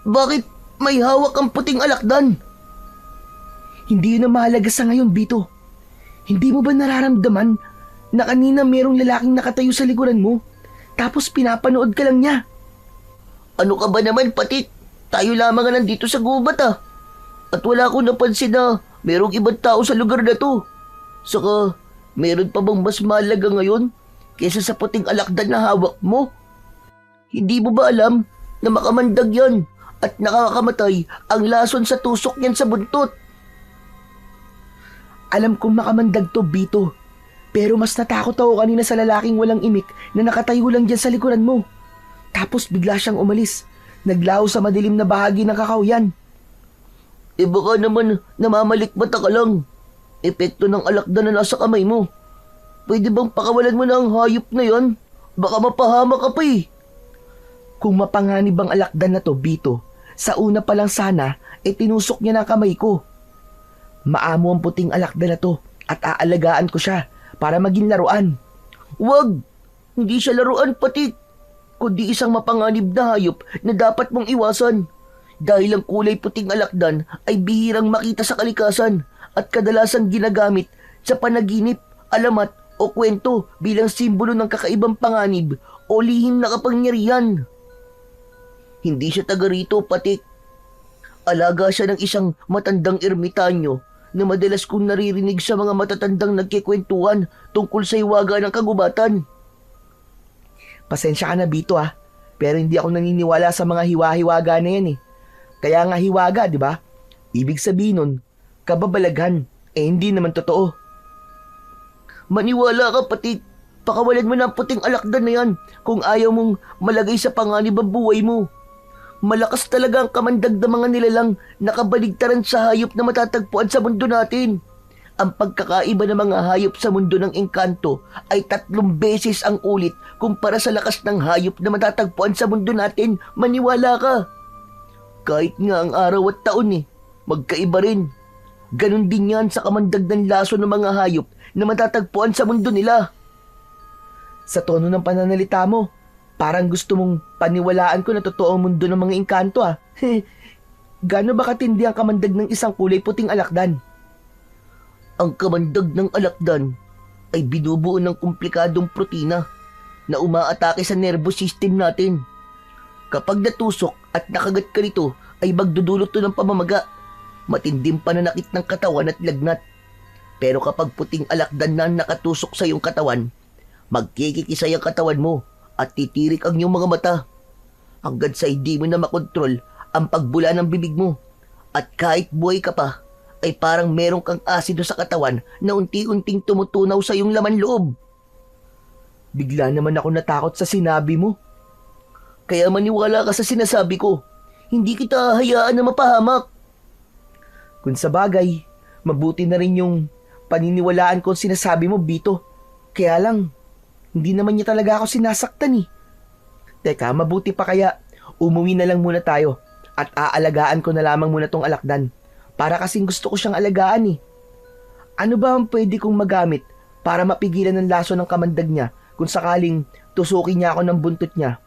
bakit may hawak ang puting alakdan? Hindi yun ang mahalaga sa ngayon, Bito. Hindi mo ba nararamdaman na kanina merong lalaking nakatayo sa likuran mo, tapos pinapanood ka lang niya? Ano ka ba naman, Patik? Tayo lamang nga nandito sa gubat At wala akong napansin na merong ibang tao sa lugar na to. Saka, meron pa bang mas mahalaga ngayon kaysa sa puting alakdan na hawak mo? Hindi mo ba alam na makamandag yan at nakakamatay ang lason sa tusok niyan sa buntot? Alam kong makamandag to, Bito. Pero mas natakot ako kanina sa lalaking walang imik na nakatayo lang dyan sa likuran mo. Tapos bigla siyang umalis. Naglaho sa madilim na bahagi ng kakahuyan. Baka naman namamalikmata ka lang. Epekto ng alakdan na nasa kamay mo. Pwede bang pakawalan mo na ang hayop na yon? Baka mapahama ka pa Kung mapanganib ang alakdan na to, Bito, sa una pa lang sana, tinusok niya na kamay ko. Maamo ang puting alakdan na to at aalagaan ko siya para maging laruan. Wag! Hindi siya laruan, Patik. Kundi isang mapanganib na hayop na dapat mong iwasan. Dahil ang kulay puting alakdan ay bihirang makita sa kalikasan at kadalasang ginagamit sa panaginip, alamat o kwento bilang simbolo ng kakaibang panganib o lihim na kapangyarihan. Hindi siya taga rito, Patik. Alaga siya ng isang matandang ermitanyo na madalas kong naririnig sa mga matatandang nagkikwentuhan tungkol sa hiwaga ng kagubatan. Pasensya ka na, Bito pero hindi ako naniniwala sa mga hiwa-hiwaga na yan Kaya nga hiwaga, di ba? Ibig sabihin nun, kababalaghan, hindi naman totoo. Maniwala ka, Patik. Pakawalan mo na ang puting alakdan na yan kung ayaw mong malagay sa panganib ang buhay mo. Malakas talaga ang kamandag na mga nilalang nakabaligtaran sa hayop na matatagpuan sa mundo natin. Ang pagkakaiba ng mga hayop sa mundo ng engkanto ay 3 beses ang ulit kumpara sa lakas ng hayop na matatagpuan sa mundo natin. Maniwala ka. Kahit nga ang araw at taon magkaiba rin. Ganon din yan sa kamandag ng laso ng mga hayop na matatagpuan sa mundo nila. Sa tono ng pananalita mo, parang gusto mong paniwalaan ko na totoo ang mundo ng mga engkanto Gano'n ba katindi ang kamandag ng isang kulay puting alakdan? Ang kamandag ng alakdan ay binubuo ng komplikadong protina na umaatake sa nervous system natin. Kapag natusok at nakagat ka nito ay magdudulot to ng pamamaga, matinding pananakit ng katawan at lagnat. Pero kapag puting alakdan na nakatusok sa iyong katawan, magkikikisay ang katawan mo at titirik ang iyong mga mata hanggang sa hindi mo na makontrol ang pagbula ng bibig mo. At kahit buhay ka pa, ay parang merong kang asido sa katawan na unti-unting tumutunaw sa iyong laman loob. Bigla naman ako natakot sa sinabi mo. Kaya maniwala ka sa sinasabi ko. Hindi kita hayaan na mapahamak. Kung sa bagay, mabuti na rin yung paniniwalaan ko ang sinasabi mo, Bito. Kaya lang, hindi naman niya talaga ako sinasaktan eh. Teka, mabuti pa kaya umuwi na lang muna tayo at aalagaan ko na lamang muna tong alakdan. Para kasing gusto ko siyang alagaan eh. Ano ba ang pwede kong magamit para mapigilan ng laso ng kamandag niya kung sakaling tusukin niya ako ng buntot niya?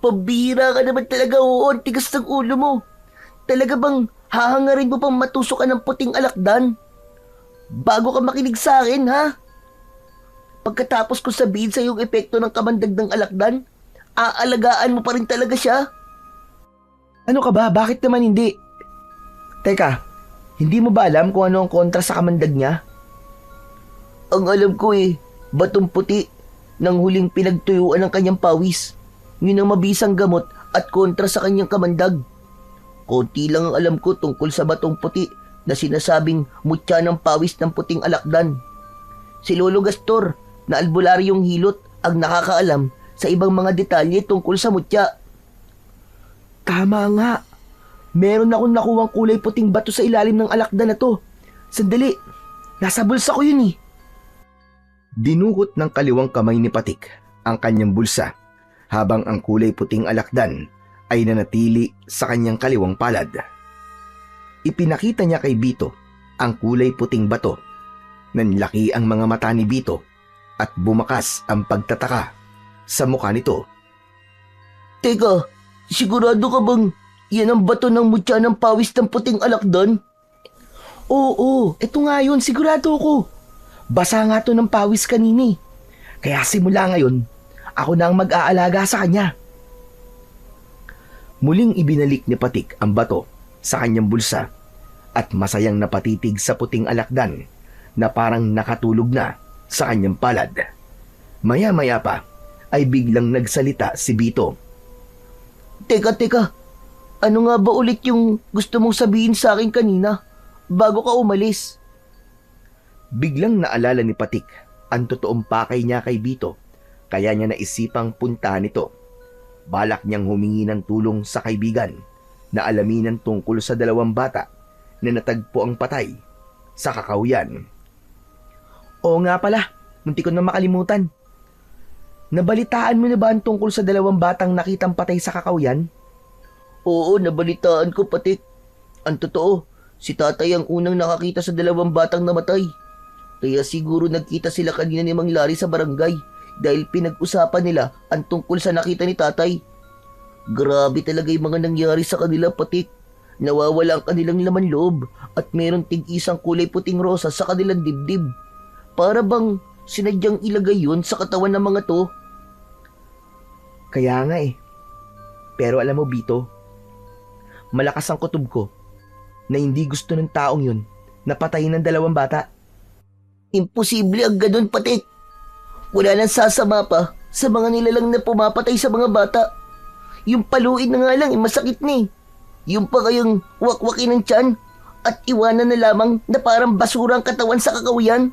Pabira ka naman talaga, oo. Ang tigas ng ulo mo. Talaga bang hahangarin mo pang matusok ka ng puting alakdan? Bago ka makinig sa akin, ha? Pagkatapos ko sabihin sa yung epekto ng kamandag ng alakdan, aalagaan mo pa rin talaga siya? Ano ka ba? Bakit naman hindi? Teka, hindi mo ba alam kung ano ang kontra sa kamandag niya? Ang alam ko batong puti ng huling pinagtuyuan ng kanyang pawis. Yun ang mabisang gamot at kontra sa kanyang kamandag. Konti lang ang alam ko tungkol sa batong puti na sinasabing mutya ng pawis ng puting alakdan. Si Lolo Gastor na albularyong hilot ang nakakaalam sa ibang mga detalye tungkol sa mutya. Tama nga. Meron akong nakuwang kulay puting bato sa ilalim ng alakdan na to. Sandali, nasa bulsa ko yun eh. Dinukot ng kaliwang kamay ni Patik ang kanyang bulsa habang ang kulay puting alakdan ay nanatili sa kanyang kaliwang palad. Ipinakita niya kay Bito ang kulay puting bato. Nanlaki ang mga mata ni Bito at bumakas ang pagtataka sa mukha nito. Teka, sigurado ka bang yan ang bato ng mutya ng pawis ng puting alakdan? Oo, eto nga yun, sigurado ko. Basa nga to ng pawis kanini. Kaya simula ngayon, ako na ang mag-aalaga sa kanya. Muling ibinalik ni Patik ang bato sa kanyang bulsa at masayang napatitig sa puting alakdan na parang nakatulog na sa kanyang palad. Maya-maya pa ay biglang nagsalita si Bito. Teka. Ano nga ba ulit yung gusto mong sabihin sa akin kanina bago ka umalis? Biglang naalala ni Patik ang totoong pakay niya kay Bito, kaya niya naisipang puntahan ito. Balak niyang humingi ng tulong sa kaibigan na alaminan tungkol sa dalawang bata na natagpo ang patay sa Kakahuyan. Oo nga pala, munti ko na makalimutan. Nabalitaan mo na ba ang tungkol sa dalawang batang nakitang patay sa Kakahuyan? Oo, nabalitaan ko, Patik. Ang totoo, si tatay ang unang nakakita sa dalawang batang namatay. Kaya siguro nagkita sila kanina ni Mang Larry sa barangay dahil pinag-usapan nila ang tungkol sa nakita ni tatay. Grabe talaga yung mga nangyari sa kanila, Patik. Nawawala ang kanilang laman loob at meron tig-isang kulay puting rosa sa kanilang dibdib. Para bang sinadyang ilagay yun sa katawan ng mga to? Kaya nga eh. Pero alam mo, Bito, malakas ang kutob ko na hindi gusto ng taong yun na patayin ng dalawang bata. Imposible ang ganun, Patik. Wala nang sasama pa sa mga nilalang na pumapatay sa mga bata. Yung paluin na nga lang, masakit na eh. Yung pa kayong wakwakin ng tiyan at iwanan na lamang na parang basura ang katawan sa Kakahuyan.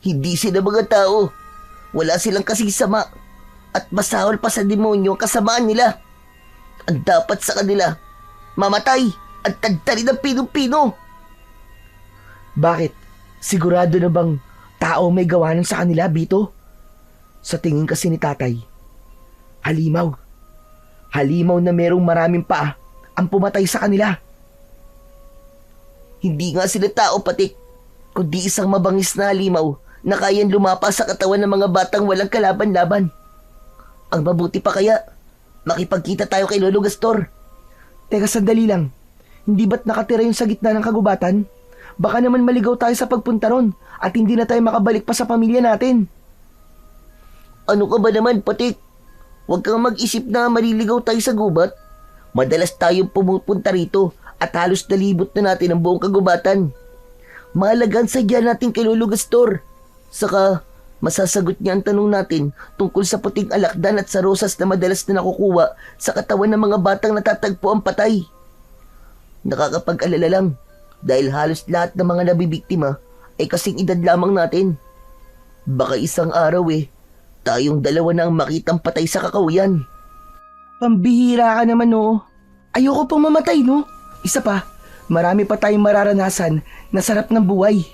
Hindi sila mga tao. Wala silang kasing sama. At masahol pa sa demonyo ang kasamaan nila. Ang dapat sa kanila, mamatay at tagtarin ng pinong-pino. Bakit? Sigurado na bang tao may gawa nun sa kanila, Bito? Sa tingin kasi ni tatay, halimaw. Halimaw na merong maraming paa ang pumatay sa kanila. Hindi nga sila tao, Patik, kundi isang mabangis na halimaw na kayang lumapa sa katawan ng mga batang walang kalaban-laban. Ang mabuti pa kaya, makipagkita tayo kay Lolo Gastor. Teka, sandali lang. Hindi ba't nakatira yung sa gitna ng kagubatan? Baka naman maligaw tayo sa pagpunta ron at hindi na tayo makabalik pa sa pamilya natin. Ano ka ba naman, Patik? Huwag kang mag-isip na maliligaw tayo sa gubat. Madalas tayong pumupunta rito at halos nalibot na natin ang buong kagubatan. Mahalaga ang sadya natin kay Lolo Gastor. Saka, masasagot niya ang tanong natin tungkol sa puting alakdan at sa rosas na madalas na nakukuha sa katawan ng mga batang natatagpo ang patay. Nakakapag-alala lang dahil halos lahat ng mga nabibiktima ay kasing edad lamang natin. Baka isang araw tayong dalawa na ang makitang patay sa Kakahuyan. Pambihira ka naman, no? Ayoko pang mamatay, no? Isa pa, marami pa tayong mararanasan na sarap ng buhay.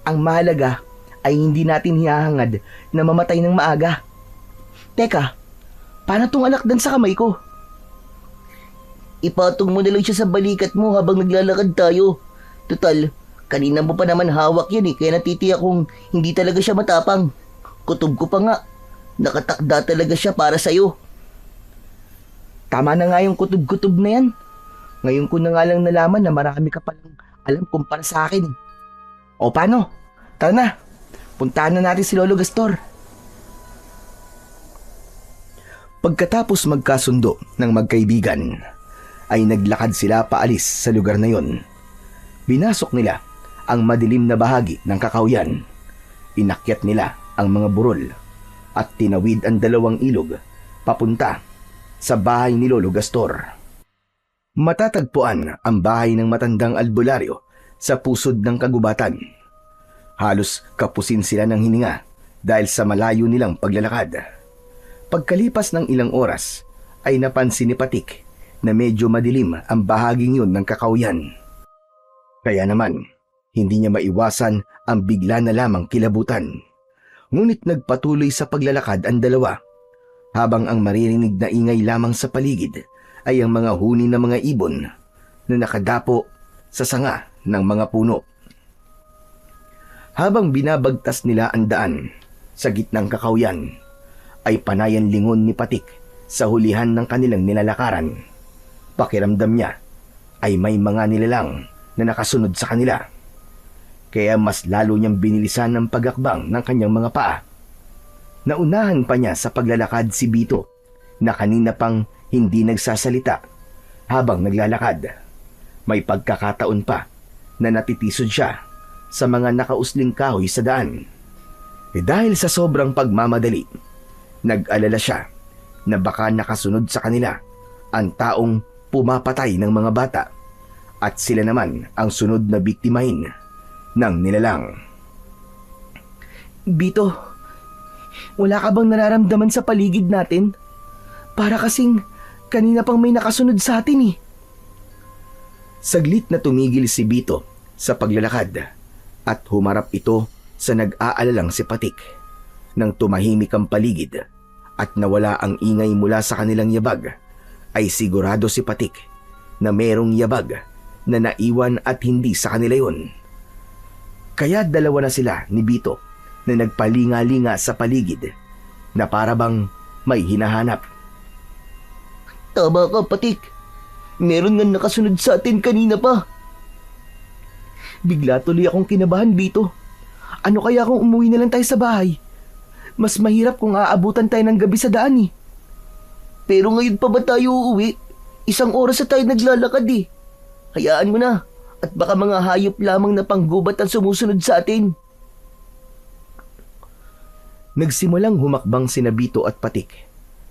Ang mahalaga ay hindi natin hihahangad na mamatay ng maaga. Teka, paano tong alakdan sa kamay ko? Ipatong mo na lang siya sa balikat mo habang naglalakad tayo. Total, kanina mo pa naman hawak yan kaya natitiyak kong hindi talaga siya matapang. Kutob ko pa nga. Nakatakda talaga siya para sa'yo. Tama na nga yung kutob-kutob na yan. Ngayon ko na nga lang nalaman na marami ka palang alam kumpara sa akin. O paano? Tara na. Puntahan na natin si Lolo Gastor. Pagkatapos magkasundo ng magkaibigan, ay naglakad sila paalis sa lugar na yon. Binasok nila ang madilim na bahagi ng kakawyan. Inakyat nila ang mga burol at tinawid ang dalawang ilog papunta sa bahay ni Lolo Gastor. Matatagpuan ang bahay ng matandang albularyo sa pusod ng kagubatan. Halos kapusin sila ng hininga dahil sa malayo nilang paglalakad. Pagkalipas ng ilang oras ay napansin ni Patik na medyo madilim ang bahaging yun ng kakawyan. Kaya naman, hindi niya maiwasan ang bigla na lamang kilabutan. Ngunit nagpatuloy sa paglalakad ang dalawa, habang ang maririnig na ingay lamang sa paligid ay ang mga huni ng mga ibon na nakadapo sa sanga ng mga puno. Habang binabagtas nila ang daan sa gitnang kakawyan, ay panayan lingon ni Patik sa hulihan ng kanilang nilalakaran. Pakiramdam niya ay may mga nilalang na nakasunod sa kanila. Kaya mas lalo niyang binilisan ang pagakbang ng kanyang mga paa. Naunahan pa niya sa paglalakad si Bito na kanina pang hindi nagsasalita habang naglalakad. May pagkakataon pa na natitisod siya sa mga nakausling kahoy sa daan. Dahil sa sobrang pagmamadali, nag-alala siya na baka nakasunod sa kanila ang taong pumapatay ng mga bata at sila naman ang sunod na biktimahin ng nilalang. Bito, wala ka bang nararamdaman sa paligid natin? Para kasing kanina pang may nakasunod sa atin eh. Saglit na tumigil si Bito sa paglalakad at humarap ito sa nag-aalalang si Patik. Nang tumahimik ang paligid at nawala ang ingay mula sa kanilang yabag, ay sigurado si Patik na merong yabag na naiwan at hindi sa kanila yun. Kaya dalawa na sila ni Bito na nagpalinga-linga sa paligid na para bang may hinahanap. Tama ka, Patik. Meron nga nakasunod sa atin kanina pa. Bigla tuloy akong kinabahan, Bito. Ano kaya kung umuwi na lang tayo sa bahay? Mas mahirap kung aabutan tayo ng gabi sa daan eh. Pero ngayon pa ba tayo uuwi? 1 oras na tayo naglalakad eh. Hayaan mo na. At baka mga hayop lamang na panggubat ang sumusunod sa atin. Nagsimulang humakbang sina Bito at Patik,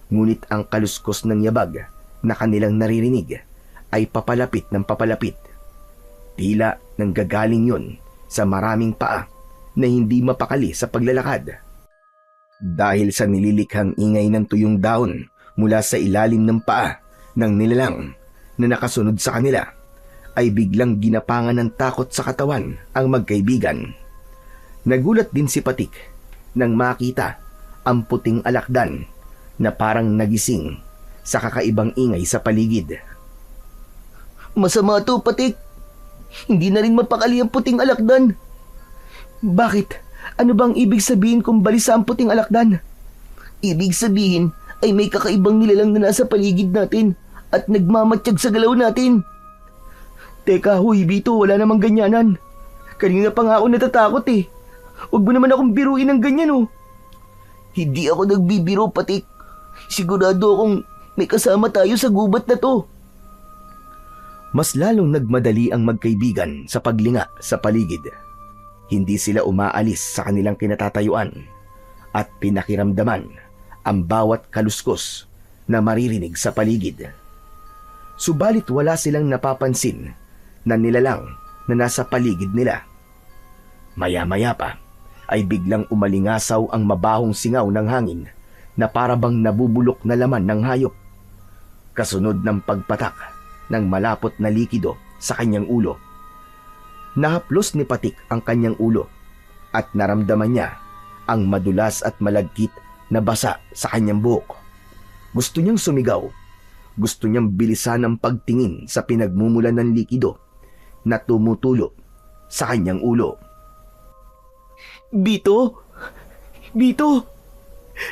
ngunit ang kaluskos ng yabag na kanilang naririnig ay papalapit ng papalapit. Tila nanggagaling yun sa maraming paa na hindi mapakali sa paglalakad. Dahil sa nililikhang ingay ng tuyong daon mula sa ilalim ng paa ng nilalang na nakasunod sa kanila, ay biglang ginapangan ng takot sa katawan ang magkaibigan. Nagulat din si Patik nang makita ang puting alakdan na parang nagising sa kakaibang ingay sa paligid. Masama to, Patik. Hindi na rin mapakali ang puting alakdan. Bakit? Ano bang ibig sabihin kung balisa ang puting alakdan? Ibig sabihin ay may kakaibang nilalang na nasa paligid natin at nagmamatsyag sa galaw natin. Teka, huy Bito, wala namang ganyanan. Kanina pa nga ako natatakot eh. Huwag mo naman akong biruin ng ganyan oh. Hindi ako nagbibiro, Patik. Sigurado akong may kasama tayo sa gubat na to. Mas lalong nagmadali ang magkaibigan sa paglinga sa paligid. Hindi sila umaalis sa kanilang kinatatayuan at pinakiramdaman ang bawat kaluskos na maririnig sa paligid. Subalit wala silang napapansin na nilalang na nasa paligid nila. Maya-maya pa ay biglang umalingasaw ang mabahong singaw ng hangin na para bang nabubulok na laman ng hayop. kasunod ng pagpatak ng malapot na likido sa kanyang ulo. Nahaplos ni Patik ang kanyang ulo at naramdaman niya ang madulas at malagkit na basa sa kanyang buhok. Gusto niyang sumigaw. Gusto niyang bilisan ang pagtingin sa pinagmumulan ng likido na tumutulo sa kanyang ulo. Bito? Bito?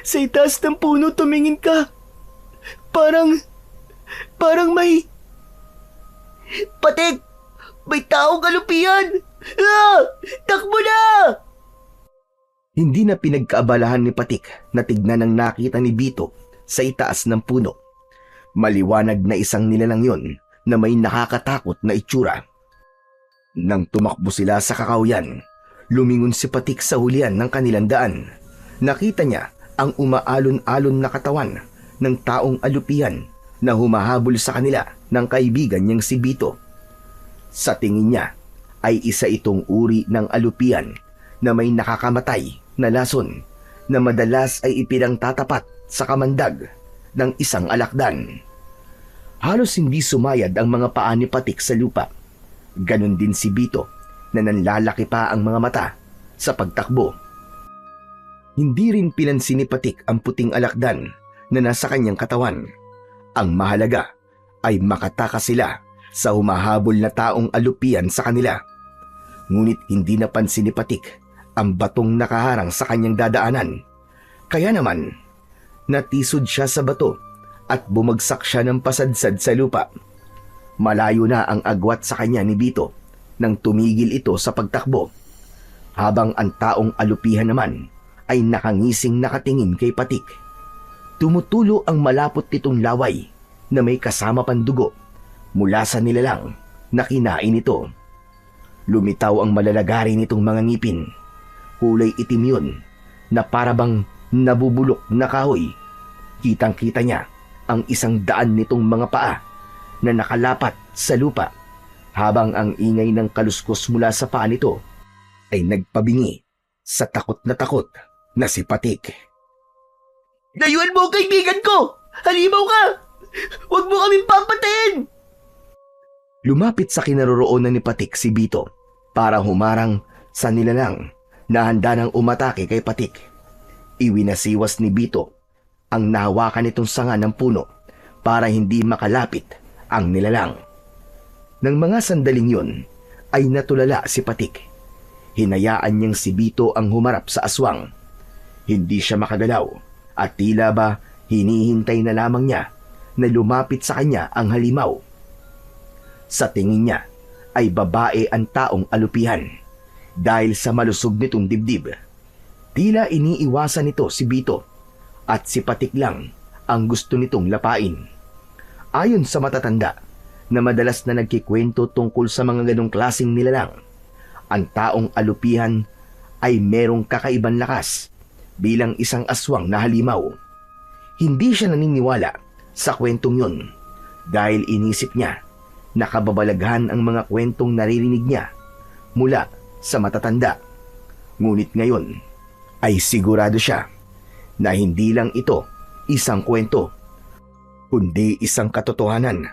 Sa itaas ng puno tumingin ka. Parang may... Patik! May taong kalupian! Ah! Takbo na! Hindi na pinagkaabalahan ni Patik na tignan ang nakita ni Bito sa itaas ng puno. Maliwanag na isang nilalang yon na may nakakatakot na itsura. Nang tumakbo sila sa kakauyan, lumingon si Patik sa hulihan ng kanilang daan. Nakita niya ang umaalon-alon na katawan ng taong alupihan na humahabol sa kanila ng kaibigan niyang si Bito. Sa tingin niya ay isa itong uri ng alupihan na may nakakamatay na lason na madalas ay ipinangtatapat sa kamandag ng isang alakdan. Halos hindi sumayad ang mga paa ni Patik sa lupa. Ganon din si Bito na nanlalaki pa ang mga mata sa pagtakbo. Hindi rin pinansin ni Patik ang puting alakdan na nasa kanyang katawan. Ang mahalaga ay makatakas sila sa humahabol na taong alupian sa kanila. Ngunit hindi napansin ni Patik ang batong nakaharang sa kanyang dadaanan. Kaya naman, natisod siya sa bato at bumagsak siya ng pasadsad sa lupa. Malayo na ang agwat sa kanya ni Bito nang tumigil ito sa pagtakbo, habang ang taong alupihan naman ay nakangising nakatingin kay Patik. Tumutulo ang malapot nitong laway na may kasama pang dugo mula sa nilalang na kinain ito. Lumitaw ang malalagari nitong mga ngipin. Kulay itim yun na parabang nabubulok na kahoy. Kitang-kita niya ang 100 nitong mga paa na nakalapat sa lupa, habang ang ingay ng kaluskos mula sa paa nito ay nagpabingi sa takot na si Patik. Layuan mo, kaibigan ko! Halimaw ka! Huwag mo kaming papatayin! Lumapit sa kinaroroonan ni Patik si Bito para humarang sa nilalang na handa nang umatake kay Patik. Iwinasiwas ni Bito ang nahawakan nitong sanga ng puno para hindi makalapit ang nilalang. Nang mga sandaling yun ay natulala si Patik. Hinayaan niyang si Bito ang humarap sa aswang. Hindi siya makagalaw at tila ba hinihintay na lamang niya na lumapit sa kanya ang halimaw. Sa tingin niya ay babae ang taong alupihan dahil sa malusog nitong dibdib. Tila iniiwasan nito si Bito at si Patik lang ang gusto nitong lapain. Ayon sa matatanda na madalas na nagkikwento tungkol sa mga ganong klaseng nilalang, ang taong alupihan ay merong kakaibang lakas bilang isang aswang na halimaw. Hindi siya naniniwala sa kwentong yun dahil inisip niya na kababalaghan ang mga kwentong naririnig niya mula sa matatanda. Ngunit ngayon ay sigurado siya na hindi lang ito isang kwento, kundi isang katotohanan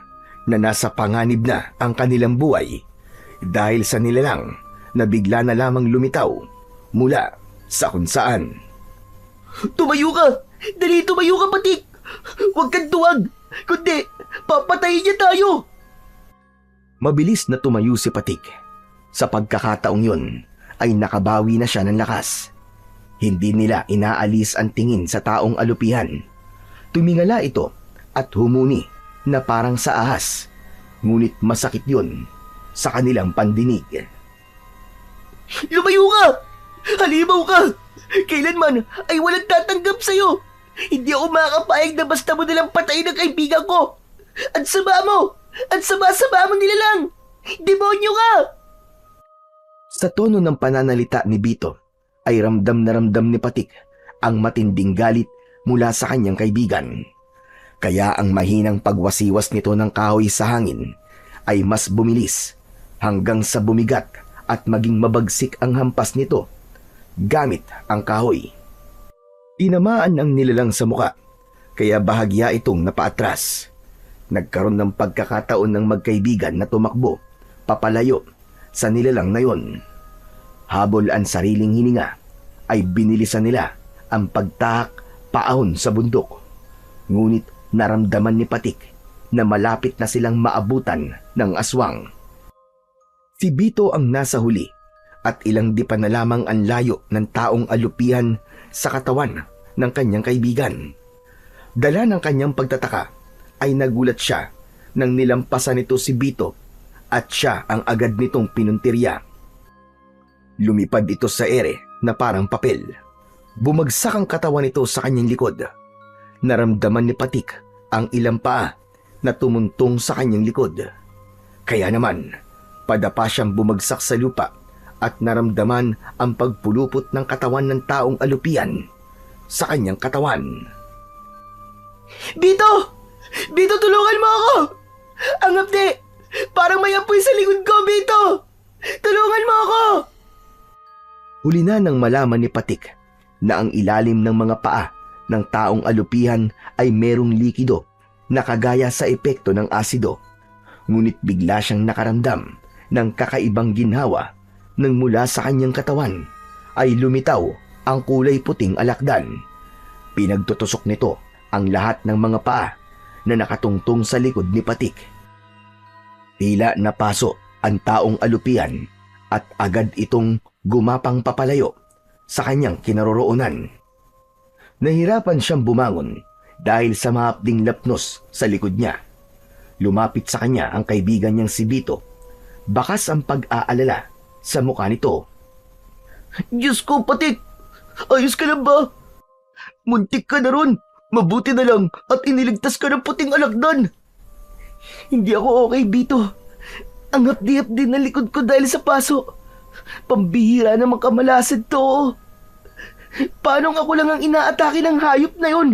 na nasa panganib na ang kanilang buhay dahil sa nilalang na bigla na lamang lumitaw mula sa kung saan. Tumayo ka! Dali, tumayo ka, Patik! Huwag kang tuwag! Kundi, papatayin niya tayo! Mabilis na tumayo si Patik. Sa pagkakataong yun ay nakabawi na siya ng lakas. Hindi nila inaalis ang tingin sa taong alupihan. Tumingala ito at humuni na parang sa ahas. Ngunit masakit yun sa kanilang pandinig. Lumayo ka! Halimaw ka! Kailanman ay walang tatanggap sa'yo! Hindi ako makakapayag na basta mo nalang patayin ang kaibigan ko! Ang sama mo! Ang sama-sama mo nila lang! Demonyo ka! Sa tono ng pananalita ni Bito ay ramdam na ramdam ni Patik ang matinding galit mula sa kanyang kaibigan. Kaya ang mahinang pagwasiwas nito ng kahoy sa hangin ay mas bumilis hanggang sa bumigat at maging mabagsik ang hampas nito gamit ang kahoy. Tinamaan ang nilalang sa muka kaya bahagya itong napaatras. Nagkaroon ng pagkakataon ng magkaibigan na tumakbo, papalayo sa nilalang na yon. Habol ang sariling hininga, ay binilisan nila ang pagtahak paahon sa bundok. Ngunit naramdaman ni Patik na malapit na silang maabutan ng aswang. Si Bito ang nasa huli at ilang di pa na lamang ang layo ng taong alupihan sa katawan ng kanyang kaibigan. Dala ng kanyang pagtataka ay nagulat siya nang nilampasan nito si Bito at siya ang agad nitong pinuntirya. Lumipad ito sa ere na parang papel. Bumagsak ang katawan nito sa kanyang likod. Naramdaman ni Patik ang ilang paa na tumuntong sa kanyang likod. Kaya naman, padapa siyang bumagsak sa lupa at naramdaman ang pagpulupot ng katawan ng taong alupian sa kanyang katawan. Bito! Bito, tulungan mo ako! Ang hapdi! Parang may apoy sa likod ko, Bito! Tulungan mo ako! Huli na nang malaman ni Patik na ang ilalim ng mga paa ng taong alupihan ay merong likido na kagaya sa epekto ng asido. Ngunit bigla siyang nakaramdam ng kakaibang ginhawa nang mula sa kanyang katawan ay lumitaw ang kulay puting alakdan. Pinagtutusok nito ang lahat ng mga paa na nakatungtong sa likod ni Patik. Tila napaso ang taong alupian at agad itong gumapang papalayo sa kanyang kinaroroonan. Nahirapan siyang bumangon dahil sa mahapding lapnos sa likod niya. Lumapit sa kanya ang kaibigan niyang si Bito. Bakas ang pag-aalala sa mukha nito. Diyos ko, Patik! Ayos ka na ba? Muntik ka na ron. Mabuti na lang at iniligtas ka ng puting alakdan. Hindi ako okay, Bito. Ang hapdi-hapdi ng likod ko dahil sa paso. Pambihira naman kamalasid to. Paano ako lang ang inaatake ng hayop na yun?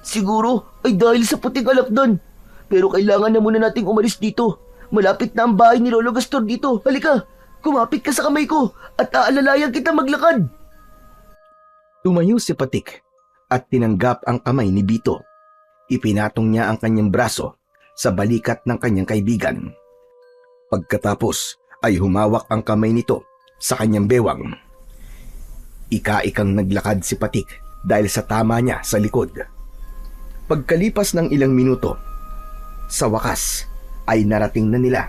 Siguro ay dahil sa puting alakdan. Pero kailangan na muna nating umalis dito. Malapit na ang bahay ni Lolo Gastor dito. Halika, kumapit ka sa kamay ko at aalalayan kita maglakad. Tumayo si Patik at tinanggap ang kamay ni Bito. Ipinatong niya ang kanyang braso sa balikat ng kanyang kaibigan. Pagkatapos ay humawak ang kamay nito sa kanyang bewang. Ika-ikang naglakad si Patik dahil sa tama niya sa likod. Pagkalipas ng ilang minuto, sa wakas ay narating na nila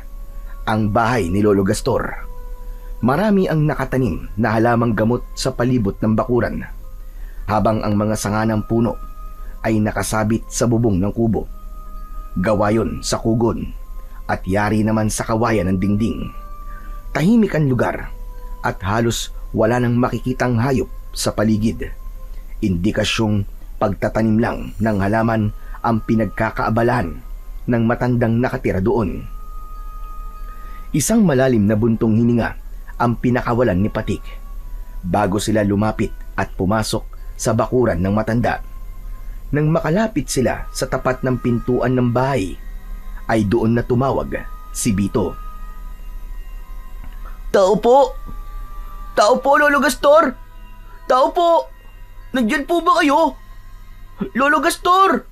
ang bahay ni Lolo Gastor. Marami ang nakatanim na halamang gamot sa palibot ng bakuran, habang ang mga sanga ng puno ay nakasabit sa bubong ng kubo. Gawa yon sa kugon at yari naman sa kawayan ng dingding. Tahimik ang lugar at halos wala nang makikitang hayop sa paligid. Indikasyong pagtatanim lang ng halaman ang pinagkakaabalahan ng matandang nakatira doon. Isang malalim na buntong hininga ang pinakawalan ni Patik bago sila lumapit at pumasok sa bakuran ng matanda. Nang makalapit sila sa tapat ng pintuan ng bahay, ay doon na tumawag si Bito. Tao po! Tao po, Lolo Gastor! Tao po! Nandyan po ba kayo? Lolo Gastor!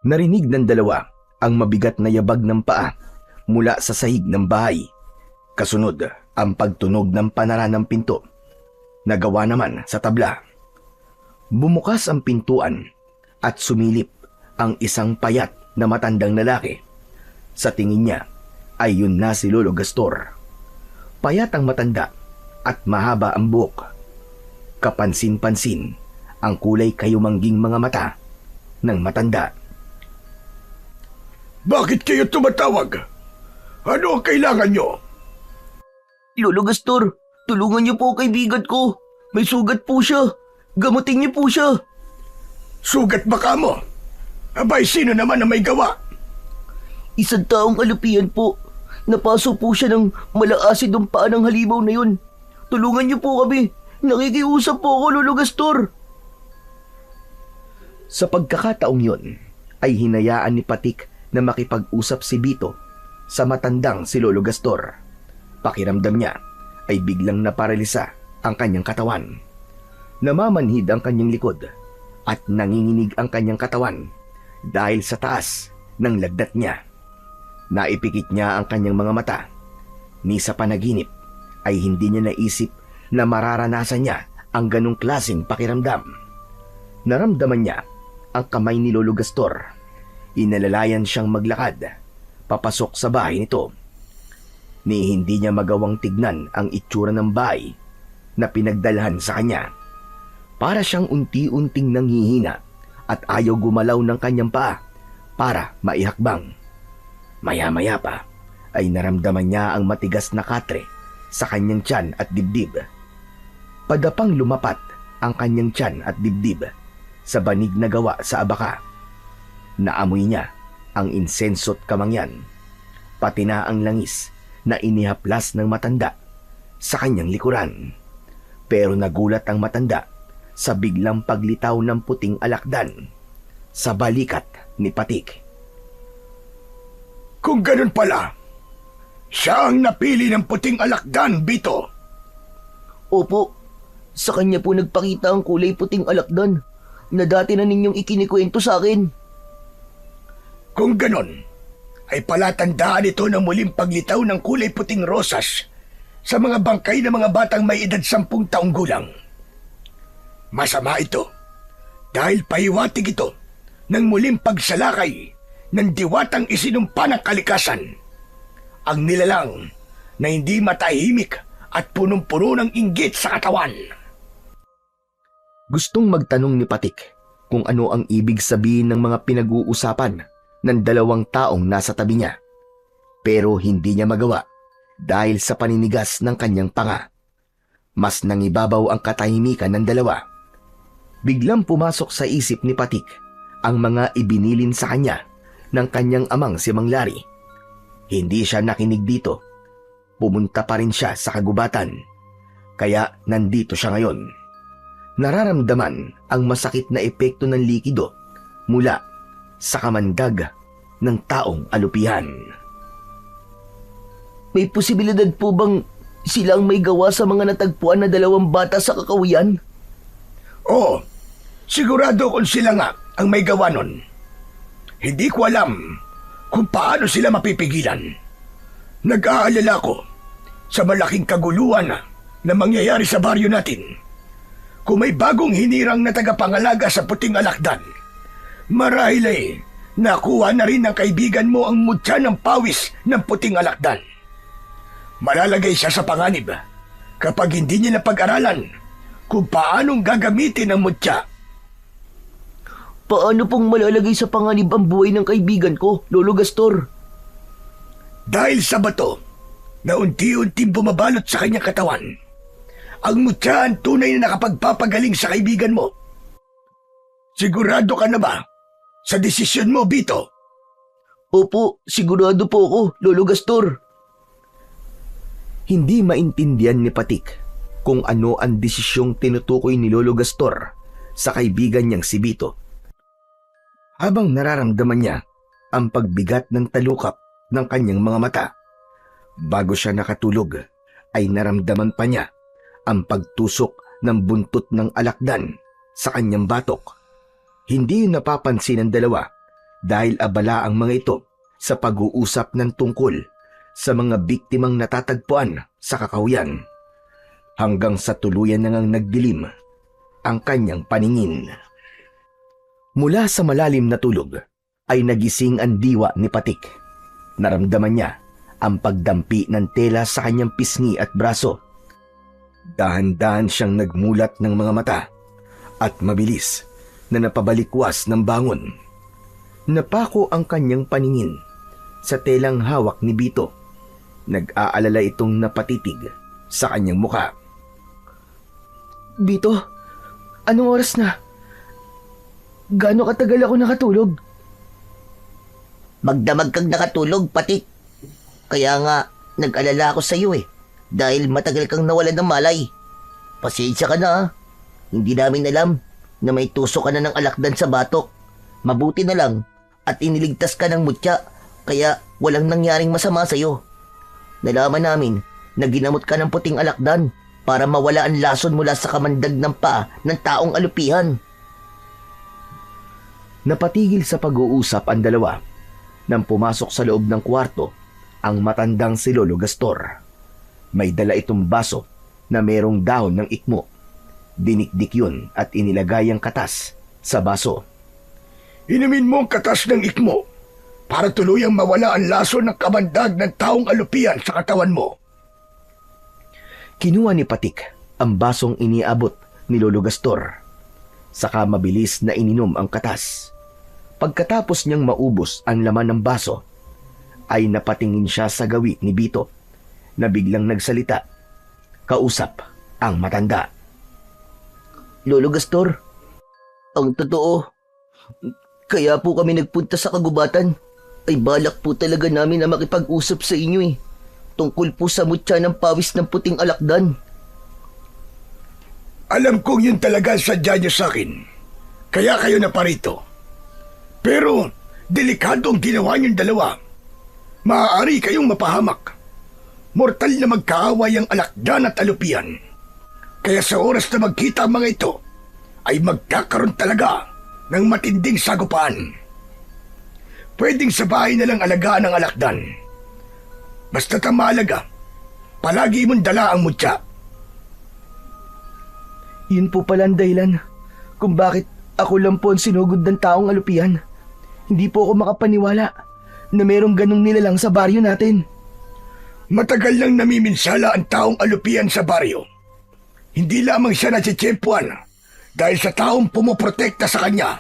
Narinig ng dalawa ang mabigat na yabag ng paa mula sa sahig ng bahay. Kasunod ang pagtunog ng panara ng pinto. Nagawa naman sa tabla. Bumukas ang pintuan at sumilip ang isang payat na matandang lalaki. Sa tingin niya ay yun na si Lolo Gastor. Payat ang matanda at mahaba ang buhok. Kapansin-pansin ang kulay kayumangging mga mata ng matanda. Bakit kayo tumatawag? Ano ang kailangan nyo? Lolo Gastor, tulungan niyo po kaibigan ko. May sugat po siya. Gamutin niyo po siya. Sugat ba ka mo? Abay, sino naman ang may gawa? Isang taong alupian po. Napaso po siya ng malaasid ang paa ng halimaw na yun. Tulungan niyo po kami. Nakikiusap po ako, Lolo Gastor. Sa pagkakataong yon, ay hinayaan ni Patik na makipag-usap si Bito sa matandang si Lolo Gastor. Pakiramdam niya ay biglang naparalisa ang kanyang katawan. Namamanhid ang kanyang likod at nanginginig ang kanyang katawan dahil sa taas ng lagnat niya. Naipikit niya ang kanyang mga mata. Ni sa panaginip ay hindi niya naisip na mararanasan niya ang ganong klaseng pakiramdam. Naramdaman niya ang kamay ni Lolo Gastor. Inalalayan siyang maglakad papasok sa bahay nito. Ni hindi niya magawang tignan ang itsura ng bahay na pinagdalhan sa kanya. Para siyang unti-unting nanghihina at ayaw gumalaw ng kanyang paa para maihakbang. Maya-maya pa ay naramdaman niya ang matigas na katre sa kanyang tiyan at dibdib. Padapang lumapat ang kanyang tiyan at dibdib sa banig na gawa sa abaka. Naamoy niya ang insenso't kamangyan, pati na ang langis na inihaplas ng matanda sa kanyang likuran. Pero nagulat ang matanda sa biglang paglitaw ng puting alakdan sa balikat ni Patik. Kung ganun pala, siya ang napili ng puting alakdan, Bito. Opo, sa kanya po nagpakita ang kulay puting alakdan na dati na ninyong ikinikwento sa akin. Kung ganun, ay palatandaan ito ng muling paglitaw ng kulay puting rosas sa mga bangkay ng mga batang may edad 10 taong gulang. Masama ito dahil pahiwatig ito ng muling pagsalakay ng diwatang isinumpa ng kalikasan. Ang nilalang na hindi matahimik at punong-puno ng inggit sa katawan. Gustong magtanong ni Patik kung ano ang ibig sabihin ng mga pinag-uusapan ng dalawang taong nasa tabi niya. Pero hindi niya magawa dahil sa paninigas ng kanyang panga. Mas nangibabaw ang katahimikan ng dalawa. Biglang pumasok sa isip ni Patik ang mga ibinilin sa kanya ng kanyang amang si Mang Lari. Hindi siya nakinig dito. Pumunta pa rin siya sa kagubatan. Kaya nandito siya ngayon. Nararamdaman ang masakit na epekto ng likido mula sa kamandag ng taong alupihan. May posibilidad po bang silang may gawa sa mga natagpuan na dalawang bata sa kakawian? Oo, sigurado kung sila nga ang may gawa nun. Hindi ko alam kung paano sila mapipigilan. Nag-aalala ko sa malaking kaguluhan na mangyayari sa baryo natin. Kung may bagong hinirang na tagapangalaga sa puting alakdan, marahil ay nakuha na rin ng kaibigan mo ang mutya ng pawis ng puting alakdan. Malalagay siya sa panganib kapag hindi niya napag-aralan kung paanong gagamitin ang mutya. Paano pong malalagay sa panganib ang buhay ng kaibigan ko, Lolo Gastor? Dahil sa bato na unti-unting bumabalot sa kanyang katawan, ang mutya ang tunay na nakapagpapagaling sa kaibigan mo. Sigurado ka na ba sa desisyon mo, Bito? Opo, sigurado po ako, Lolo Gastor. Hindi maintindihan ni Patik kung ano ang desisyong tinutukoy ni Lolo Gastor sa kaibigan niyang si Bito. Habang nararamdaman niya ang pagbigat ng talukap ng kanyang mga mata, bago siya nakatulog ay naramdaman pa niya ang pagtusok ng buntot ng alakdan sa kanyang batok. Hindi yun napapansin ng dalawa dahil abala ang mga ito sa pag-uusap ng tungkol sa mga biktimang natatagpuan sa kakahuyan, hanggang sa tuluyan na ngang nagdilim ang kanyang paningin. Mula sa malalim na tulog ay nagising ang diwa ni Patik. Naramdaman niya ang pagdampi ng tela sa kanyang pisngi at braso. Dahan-dahan siyang nagmulat ng mga mata at mabilis na napabalikwas ng bangon. Napako ang kanyang paningin sa telang hawak ni Bito. Nag-aalala itong napatitig sa kanyang muka. Bito, anong oras na? Gaano katagal ako nakatulog? Magdamag kang nakatulog, Patik. Kaya nga, nag-alala ako sa iyo dahil matagal kang nawalan ng malay. Pasensya ka na ha. Hindi namin alam na may tusok ka na ng alakdan sa batok. Mabuti na lang at iniligtas ka ng mutya kaya walang nangyaring masama sa iyo. Nalaman namin na ginamot ka ng puting alakdan para mawala ang lason mula sa kamandag ng paa ng taong alupihan. Napatigil sa pag-uusap ang dalawa nang pumasok sa loob ng kwarto ang matandang si Lolo Gastor. May dala itong baso na merong dahon ng ikmo. Dinikdik yun at inilagay ang katas sa baso. Inumin mo ang katas ng ikmo para tuluyang mawala ang laso ng kamandag ng taong alupian sa katawan mo. Kinuha ni Patik ang basong iniabot ni Lolo Gastor. Saka mabilis na ininom ang katas. Pagkatapos niyang maubos ang laman ng baso, ay napatingin siya sa gawi ni Bito na biglang nagsalita. Kausap ang matanda. Lolo Gastor, ang totoo, kaya po kami nagpunta sa kagubatan ay balak po talaga namin na makipag-usap sa inyo tungkol po sa mutya ng pawis ng puting alakdan. Alam kong yun talaga ang sadya niyo sa akin. Kaya kayo na parito. Pero delikado ang ginawa niyong dalawa. Maaari kayong mapahamak. Mortal na magkaaway ang alakdan at alupian. Kaya sa oras na magkita ang mga ito, ay magkakaroon talaga ng matinding sagupaan. Pwedeng sa bahay na lang alagaan ang alakdan. Basta't ang mahalaga, palagi mong dala ang mutya. Yun po pala ang dahilan kung bakit ako lang po ang sinugod ng taong alupian. Hindi po ako makapaniwala na merong ganong nilalang sa baryo natin. Matagal nang namiminsala ang taong alupian sa baryo. Hindi lamang siya natsitsyempuan dahil sa taong pumoprotekta sa kanya.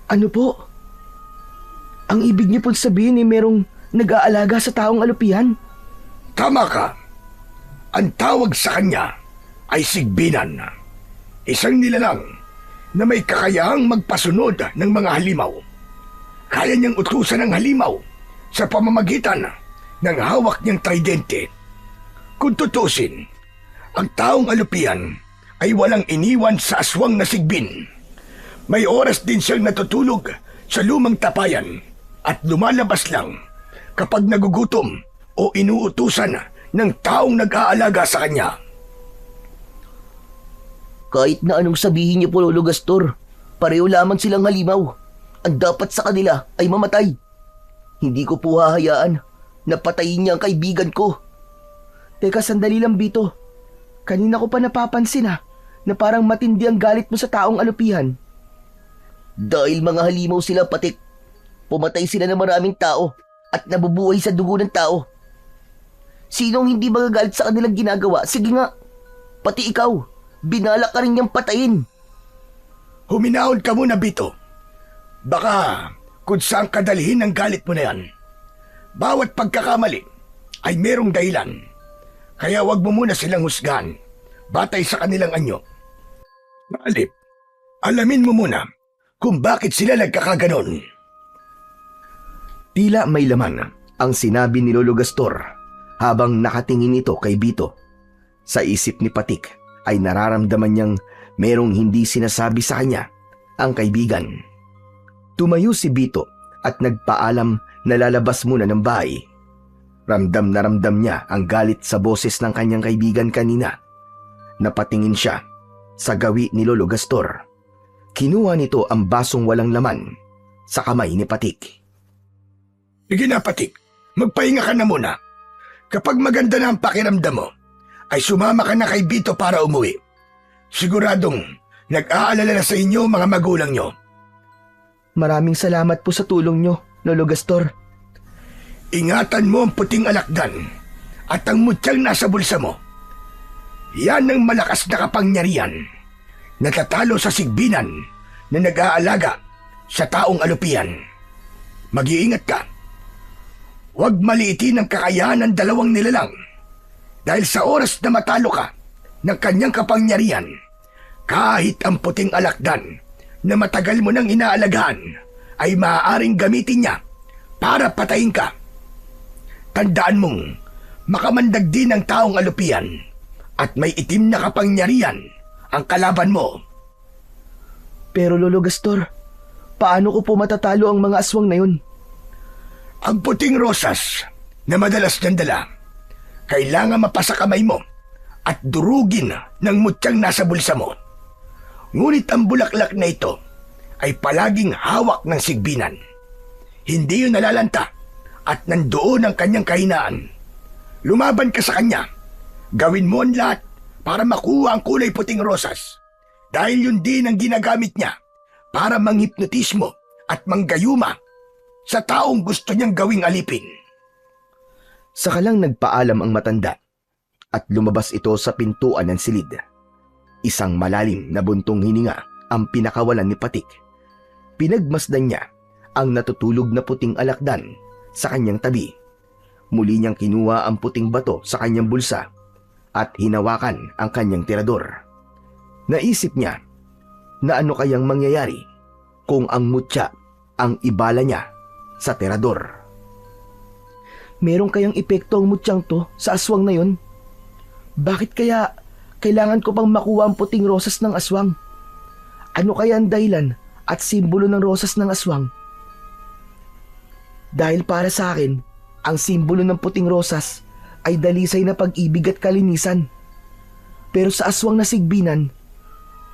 Ano po? Ang ibig niyo pong sabihin ay merong nag-aalaga sa taong alupian? Tama ka. Ang tawag sa kanya ay sigbinan. Isang nilalang na may kakayahang magpasunod ng mga halimaw. Kaya niyang utusan ng halimaw sa pamamagitan ng hawak niyang tridente. Kung tutusin, ang taong alupian ay walang iniwan sa aswang na sigbin. May oras din siyang natutulog sa lumang tapayan at lumalabas lang kapag nagugutom o inuutusan ng taong nag-aalaga sa kanya. Kahit na anong sabihin niyo po, Lolo Gastor, pareho lamang silang halimaw. Ang dapat sa kanila ay mamatay. Hindi ko po hahayaan na patayin niya ang kaibigan ko. Teka, sandali lang, Bito. Kanina ko pa napapansin na parang matindi ang galit mo sa taong alupihan. Dahil mga halimaw sila, Patik. Pumatay sila ng maraming tao at nabubuhay sa dugo ng tao. Sinong hindi magagalit sa kanilang ginagawa? Sige nga, pati ikaw, binalak ka rin niyang patayin. Huminahon ka muna, Bito. Baka kung saan kadalhin ang galit mo na yan. Bawat pagkakamali ay merong dahilan. Kaya wag mo muna silang husgahan batay sa kanilang anyo. Maalip, alamin mo muna kung bakit sila nagkakaganon. Tila may laman ang sinabi ni Lolo Gastor habang nakatingin ito kay Bito. Sa isip ni Patik ay nararamdaman niyang merong hindi sinasabi sa kanya ang kaibigan. Tumayo si Bito at nagpaalam na lalabas muna ng bahay. Ramdam na ramdam niya ang galit sa boses ng kanyang kaibigan kanina. Napatingin siya sa gawi ni Lolo Gastor. Kinuha nito ang basong walang laman sa kamay ni Patik. Sige na, Patik. Magpahinga ka na muna. Kapag maganda na ang pakiramdam mo, ay sumama ka na kay Bito para umuwi. Siguradong nag-aalala na sa inyo mga magulang nyo. Maraming salamat po sa tulong nyo, Lolo Gastor. Ingatan mo ang puting alakdan at ang mutyang nasa bulsa mo. Yan ang malakas na kapangyarihan. Natatalo sa sigbinan na nag-aalaga sa taong alupian. Mag-iingat ka. Huwag maliitin ang kakayahan ng dalawang nilalang. Dahil sa oras na matalo ka ng kanyang kapangyarihan, kahit ang puting alakdan na matagal mo nang inaalagaan ay maaaring gamitin niya para patayin ka. Tandaan mong makamandag din ang taong alupian at may itim na kapangyarihan ang kalaban mo. Pero Lolo Gastor, paano ko po matatalo ang mga aswang na yun? Ang puting rosas na madalas niyang dala, kailangan mapasa kamay mo at durugin ng mutyang nasa bulsa mo. Ngunit ang bulaklak na ito ay palaging hawak ng sigbinan. Hindi yun nalalanta at nandoon ang kanyang kahinaan. Lumaban ka sa kanya. Gawin mo ang lahat para makuha ang kulay puting rosas. Dahil yun din ang ginagamit niya para manghipnotismo at manggayuma sa taong gusto niyang gawing alipin. Saka lang nagpaalam ang matanda at lumabas ito sa pintuan ng silid. Isang malalim na buntong hininga ang pinakawalan ni Patik. Pinagmasdan niya ang natutulog na puting alakdan sa kanyang tabi. Muli niyang kinuha ang puting bato sa kanyang bulsa at hinawakan ang kanyang tirador. Naisip niya na ano kayang mangyayari kung ang mutya ang ibala niya sa tirador. Meron kayang epekto ang mutyang to sa aswang na yon? Bakit kaya kailangan ko pang makuha ang puting rosas ng aswang? Ano kaya ang dahilan at simbolo ng rosas ng aswang? Dahil para sa akin, ang simbolo ng puting rosas ay dalisay na pag-ibig at kalinisan. Pero sa aswang na sigbinan,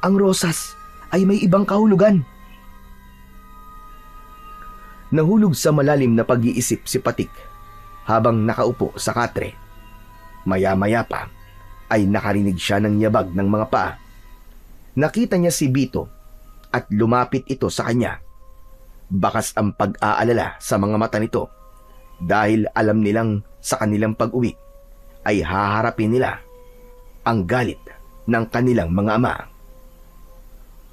ang rosas ay may ibang kahulugan. Nahulog sa malalim na pag-iisip si Patik habang nakaupo sa katre. Maya-maya pa ay nakarinig siya ng yabag ng mga paa. Nakita niya si Bito at lumapit ito sa kanya. Bakas ang pag-aalala sa mga mata nito dahil alam nilang sa kanilang pag-uwi ay haharapin nila ang galit ng kanilang mga ama.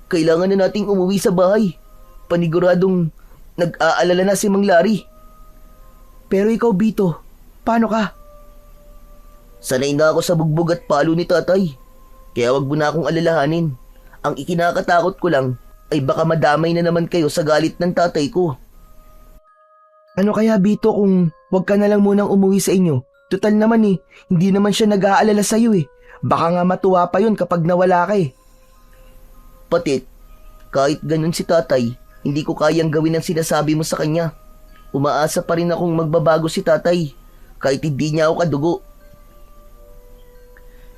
Kailangan na nating umuwi sa bahay. Paniguradong nag-aalala na si Mang Larry. Pero ikaw, Bito, paano ka? Sanay na ako sa bugbog at palo ni tatay. Kaya wag mo na akong alalahanin. Ang ikinakatakot ko lang ay baka madamay na naman kayo sa galit ng tatay ko. Ano kaya, Bito, kung wag ka na lang munang umuwi sa inyo? Total naman hindi naman siya nag-aalala sa'yo Baka nga matuwa pa yun kapag nawala ka Patik, kahit ganun si tatay, hindi ko kayang gawin ang sinasabi mo sa kanya. Umaasa pa rin akong magbabago si tatay, kahit hindi niya ako kadugo.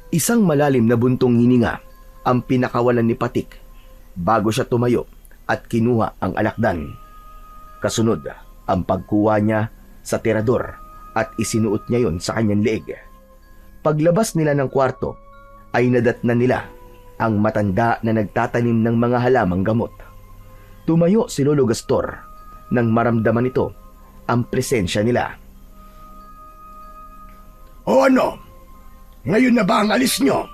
Isang malalim na buntong hininga ang pinakawalan ni Patik bago siya tumayo at kinuha ang alakdan. Kasunod ang pagkuha niya sa tirador at isinuot niya yon sa kanyang leeg. Paglabas nila ng kwarto ay nadatnan nila ang matanda na nagtatanim ng mga halamang gamot. Tumayo si Lolo Gastor nang maramdaman nito ang presensya nila. O ano? Ngayon na ba ang alis nyo?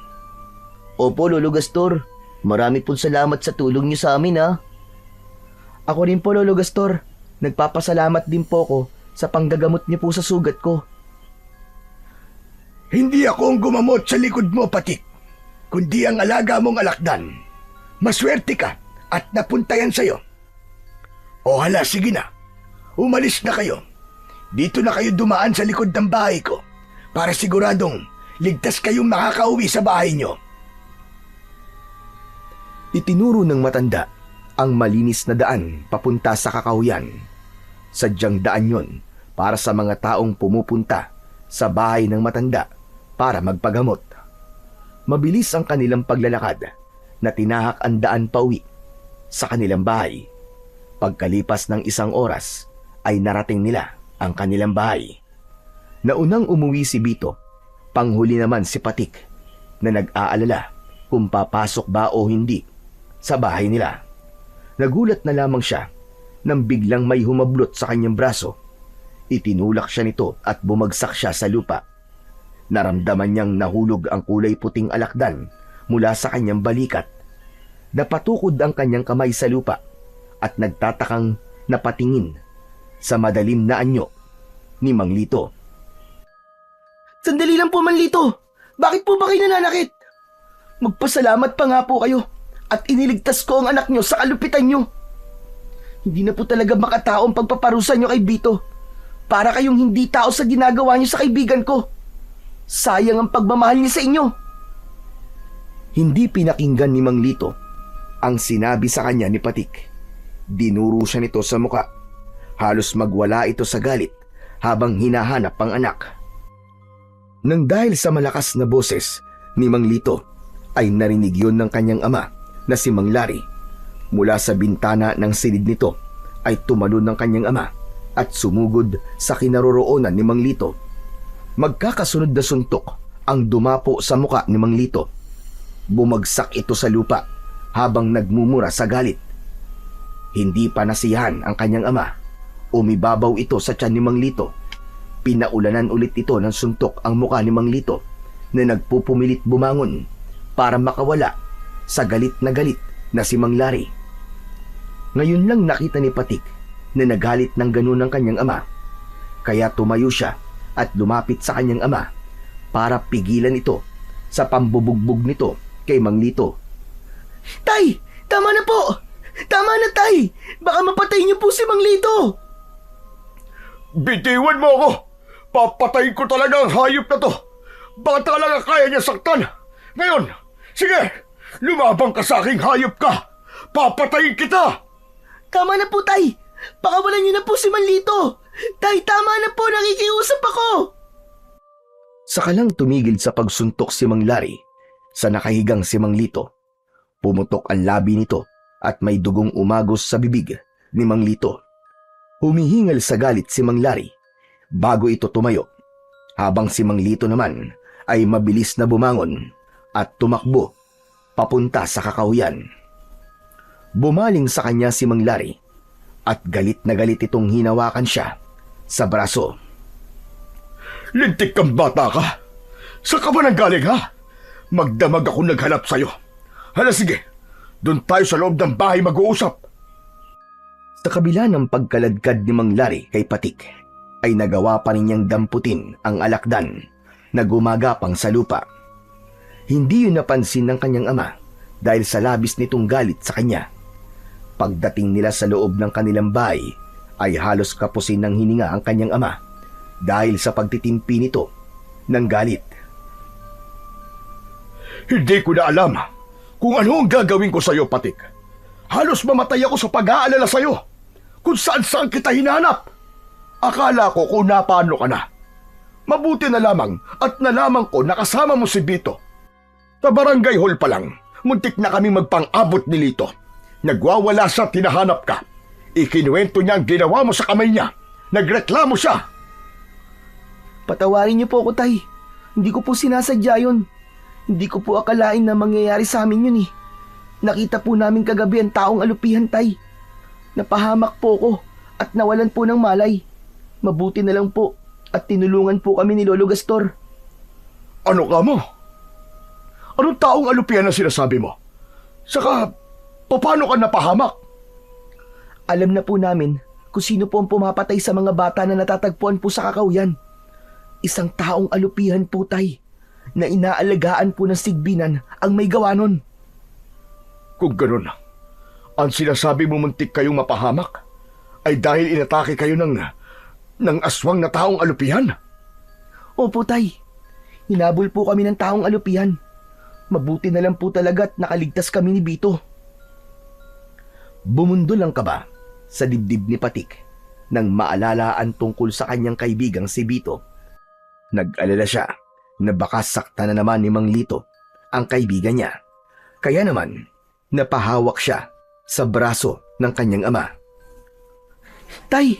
Opo, Lolo Gastor. Marami pong salamat sa tulong niyo sa amin, ha? Ako rin po, Lolo Gastor. Nagpapasalamat din po ako sa panggagamot niyo po sa sugat ko. Hindi ako ang gumamot sa likod mo, Patik, kundi ang alaga mong alakdan. Maswerte ka at napunta yan sa'yo. O hala, sige na. Umalis na kayo. Dito na kayo dumaan sa likod ng bahay ko para siguradong ligtas kayong makakauwi sa bahay nyo. Itinuro ng matanda ang malinis na daan papunta sa kakahuyan. Sadyang daan yon para sa mga taong pumupunta sa bahay ng matanda para magpagamot. Mabilis ang kanilang paglalakad na tinahak ang daan pauwi sa kanilang bahay. Pagkalipas ng isang oras ay narating nila ang kanilang bahay. Naunang umuwi si Bito, panghuli naman si Patik na nag-aalala kung papasok ba o hindi sa bahay nila. Nagulat na lamang siya nang biglang may humablot sa kanyang braso. Itinulak siya nito at bumagsak siya sa lupa. Naramdaman niyang nahulog ang kulay puting alakdan mula sa kanyang balikat. Napatukod ang kanyang kamay sa lupa at nagtatakang napatingin sa madalim na anyo ni Mang Lito. Sandali lang po, Man Lito. Bakit po ba kayo nananakit? Magpasalamat pa nga po kayo at iniligtas ko ang anak nyo sa kalupitan nyo. Hindi na po talaga makatao ang pagpaparusa nyo kay Bito. Para kayong hindi tao sa ginagawa nyo sa kaibigan ko. Sayang ang pagmamahal niya sa inyo. Hindi pinakinggan ni Mang Lito ang sinabi sa kanya ni Patik. Dinuro siya nito sa muka. Halos magwala ito sa galit habang hinahanap ang anak. Nang dahil sa malakas na boses ni Mang Lito ay narinig yun ng kanyang ama na si Mang Larry. Mula sa bintana ng silid nito ay tumalon ng kanyang ama at sumugod sa kinaroroonan ni Mang Lito. Magkakasunod na suntok ang dumapo sa muka ni Mang Lito. Bumagsak ito sa lupa habang nagmumura sa galit. Hindi pa nasiyahan ang kanyang ama. Umibabaw ito sa tiyan ni Mang Lito. Pinaulanan ulit ito ng suntok ang muka ni Mang Lito na nagpupumilit bumangon para makawala sa galit na si Mang Lari. Ngayon lang nakita ni Patik na nagalit ng ganun ang kanyang ama. Kaya tumayo siya at lumapit sa kanyang ama para pigilan ito sa pambubugbog nito kay Mang Lito. Tay! Tama na po! Tama na, Tay! Baka mapatay niyo po si Mang Lito! Bitiwan mo ako! Papatayin ko talaga ang hayop na to! Baka talaga kaya niya saktan! Ngayon, sige! Lumabang ka sa aking hayop ka! Papatayin kita! Tama na po, Tay! Pakawalan niyo na po si Mang Lito! Tay, tama na po! Nakikiusap ako! Saka lang tumigil sa pagsuntok si Mang Lari sa nakahigang si Mang Lito. Pumutok ang labi nito at may dugong umagos sa bibig ni Mang Lito. Humihingal sa galit si Mang Lari bago ito tumayo, habang si Mang Lito naman ay mabilis na bumangon at tumakbo papunta sa kakahuyan. Bumaling sa kanya si Mang Lari at galit na galit itong hinawakan siya sa braso. Lintik kang bata ka! Sa ka ba nang galing, ha? Magdamag ako naghanap sa'yo. Hala, sige, doon tayo sa loob ng bahay mag-uusap. Sa kabila ng pagkaladkad ni Mang Lari kay Patik, ay nagawa pa rin niyang damputin ang alakdan na gumagapang sa lupa. Hindi yun napansin ng kanyang ama dahil sa labis nitong galit sa kanya. Pagdating nila sa loob ng kanilang bahay, ay halos kapusin ng hininga ang kanyang ama dahil sa pagtitimpi nito ng galit. Hindi ko na alam kung ano ang gagawin ko sa'yo, Patik. Halos mamatay ako sa pag-aalala sa'yo kung saan-saan kita hinanap. Akala ko kung napano ka na. Mabuti na lamang at nalaman ko nakasama mo si Bito. Sa barangay hall pa lang, muntik na kami magpang-abot ni Lito. Nagwawala siya, tinahanap ka. Ikinuwento niya ang ginawa mo sa kamay niya. Nagreklamo siya. Patawarin niyo po ako, Tay. Hindi ko po sinasadya yun. Hindi ko po akalain na mangyayari sa amin yun eh. Nakita po namin kagabi ang taong alupihan, Tay. Napahamak po ko at nawalan po ng malay. Mabuti na lang po at tinulungan po kami ni Lolo Gastor. Ano ka mo? Anong taong alupihan ang sinasabi mo? Saka, paano ka napahamak? Alam na po namin kung sino po ang pumapatay sa mga bata na natatagpuan po sa kakahuyan. Isang taong alupihan po, Tay, na inaalagaan po ng sigbinan ang may gawa nun. Kung ganun, ang sinasabi mo muntik kayong mapahamak ay dahil inatake kayo ng aswang na taong alupihan? Opo, Tay. Hinabol po kami ng taong alupihan. Mabuti na lang po talaga at nakaligtas kami ni Bito. Bumundol ang kaba sa dibdib ni Patik nang maalala ang tungkol sa kanyang kaibigang si Bito. Nag-alala siya na baka sakta na naman ni Mang Lito ang kaibigan niya. Kaya naman, napahawak siya sa braso ng kanyang ama. Tay,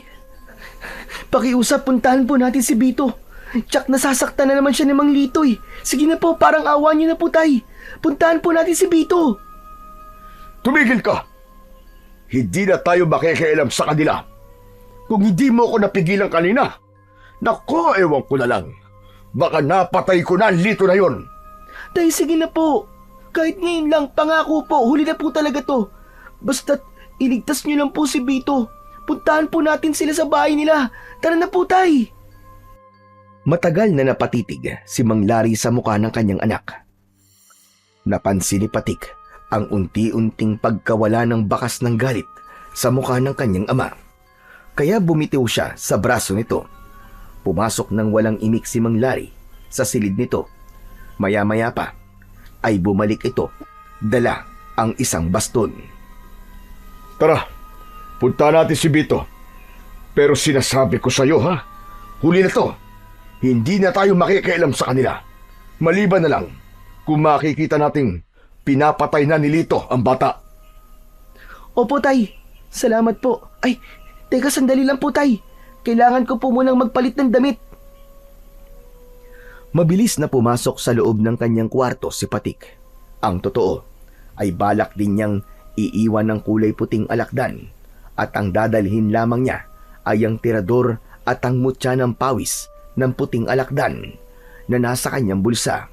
pakiusap, puntahan po natin si Bito. Tsak nasasaktan na naman siya ni Mang Lito eh. Sige na po, parang awa niyo na po, Tay. Puntahan po natin si Bito. Tumigil ka! Hindi na tayo makikialam sa kanila. Kung hindi mo ako napigilan kanina, naku, ewan ko na lang. Baka napatay ko na ang Lito na yon. Tay, sige na po. Kahit ngayon lang, pangako po, huli na po talaga to. Basta't iligtas niyo lang po si Bito. Puntahan po natin sila sa bahay nila. Tara na po, Tay. Matagal na napatitig si Mang Lari sa mukha ng kanyang anak. Napansin ni Patik ang unti-unting pagkawala ng bakas ng galit sa mukha ng kanyang ama. Kaya bumitiw siya sa braso nito. Pumasok ng walang imik si Mang Lari sa silid nito. Maya-maya pa ay bumalik ito, dala ang isang baston. Tara, punta natin si Bito. Pero sinasabi ko sa'yo, ha? Huli na to. Hindi na tayo makikialam sa kanila. Maliban na lang kung makikita nating pinapatay na ni Lito ang bata. Opo, Tay. Salamat po. Ay, teka sandali lang po, Tay. Kailangan ko po munang magpalit ng damit. Mabilis na pumasok sa loob ng kanyang kwarto si Patik. Ang totoo ay balak din niyang iiwan ng kulay puting alakdan at ang dadalhin lamang niya ay ang tirador at ang mutya ng pawis ng puting alakdan na nasa kanyang bulsa.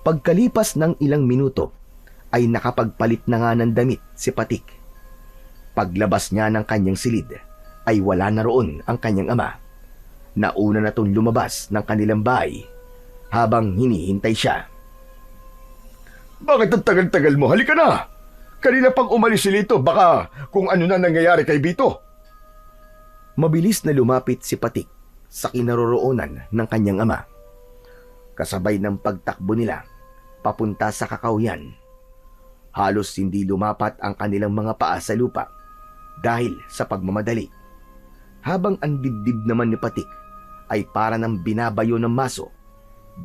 Pagkalipas ng ilang minuto ay nakapagpalit na nga ng damit si Patik. Paglabas niya ng kanyang silid ay wala na roon ang kanyang ama. Nauna na itong lumabas ng kanilang bahay habang hinihintay siya. Bakit ang tagal-tagal mo? Halika na! Kanina pang umalis si Lito, baka kung ano na nangyayari kay Bito. Mabilis na lumapit si Patik sa kinaroroonan ng kanyang ama. Kasabay ng pagtakbo nila papunta sa kakawyan. Halos hindi lumapat ang kanilang mga paa sa lupa dahil sa pagmamadali. Habang ang dibdib naman ni Patik ay para ng binabayo ng maso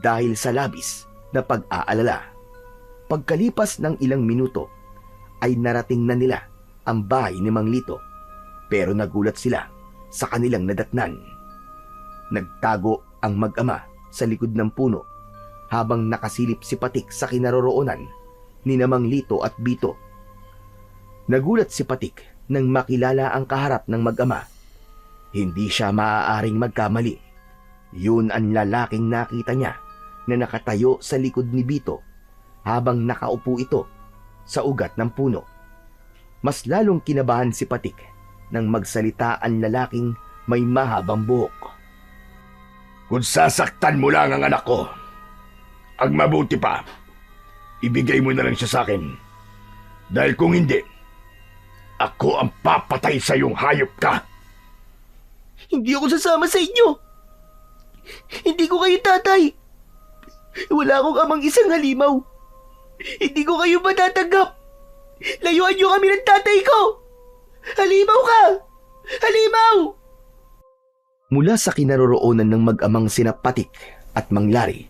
dahil sa labis na pag-aalala. Pagkalipas ng ilang minuto ay narating na nila ang bahay ni Mang Lito pero nagulat sila sa kanilang nadatnan. Nagtago ang mag-ama sa likod ng puno habang nakasilip si Patik sa kinaroroonan ni Mang Lito at Bito. Nagulat si Patik nang makilala ang kaharap ng mag-ama. Hindi siya maaaring magkamali. Yun ang lalaking nakita niya na nakatayo sa likod ni Bito habang nakaupo ito sa ugat ng puno. Mas lalong kinabahan si Patik nang magsalita ang lalaking may mahabang buhok. Kung sasaktan mo lang ang anak ko, ang mabuti pa, ibigay mo na lang siya sa akin. Dahil kung hindi, ako ang papatay sa iyong hayop ka. Hindi ako sasama sa inyo. Hindi ko kayo tatay. Wala akong amang isang halimaw. Hindi ko kayo matatanggap. Layuan niyo kami ng tatay ko. Halimaw ka! Halimaw! Mula sa kinaroroonan ng mag-amang sina Patik at Mang Lari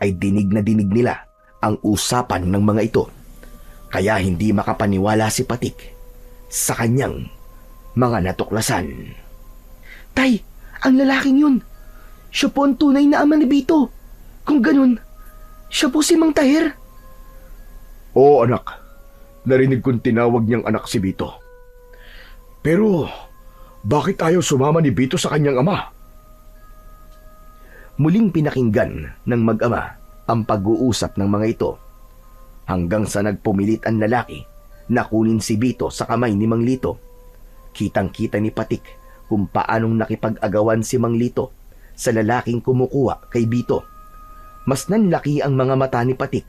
ay dinig na dinig nila ang usapan ng mga ito. Kaya hindi makapaniwala si Patik sa kanyang mga natuklasan. Tay, ang lalaking yun. Siya po ang tunay na ama ni Bito. Kung ganun, siya po si Mang Taher. Oo anak, narinig kong tinawag niyang anak si Bito. Pero bakit ayaw sumama ni Bito sa kanyang ama? Muling pinakinggan ng mag-ama ang pag-uusap ng mga ito hanggang sa nagpumilit ang lalaki na kunin si Bito sa kamay ni Mang Lito. Kitang-kita ni Patik kung paanong nakipag-agawan si Mang Lito sa lalaking kumukuha kay Bito. Mas nanlaki ang mga mata ni Patik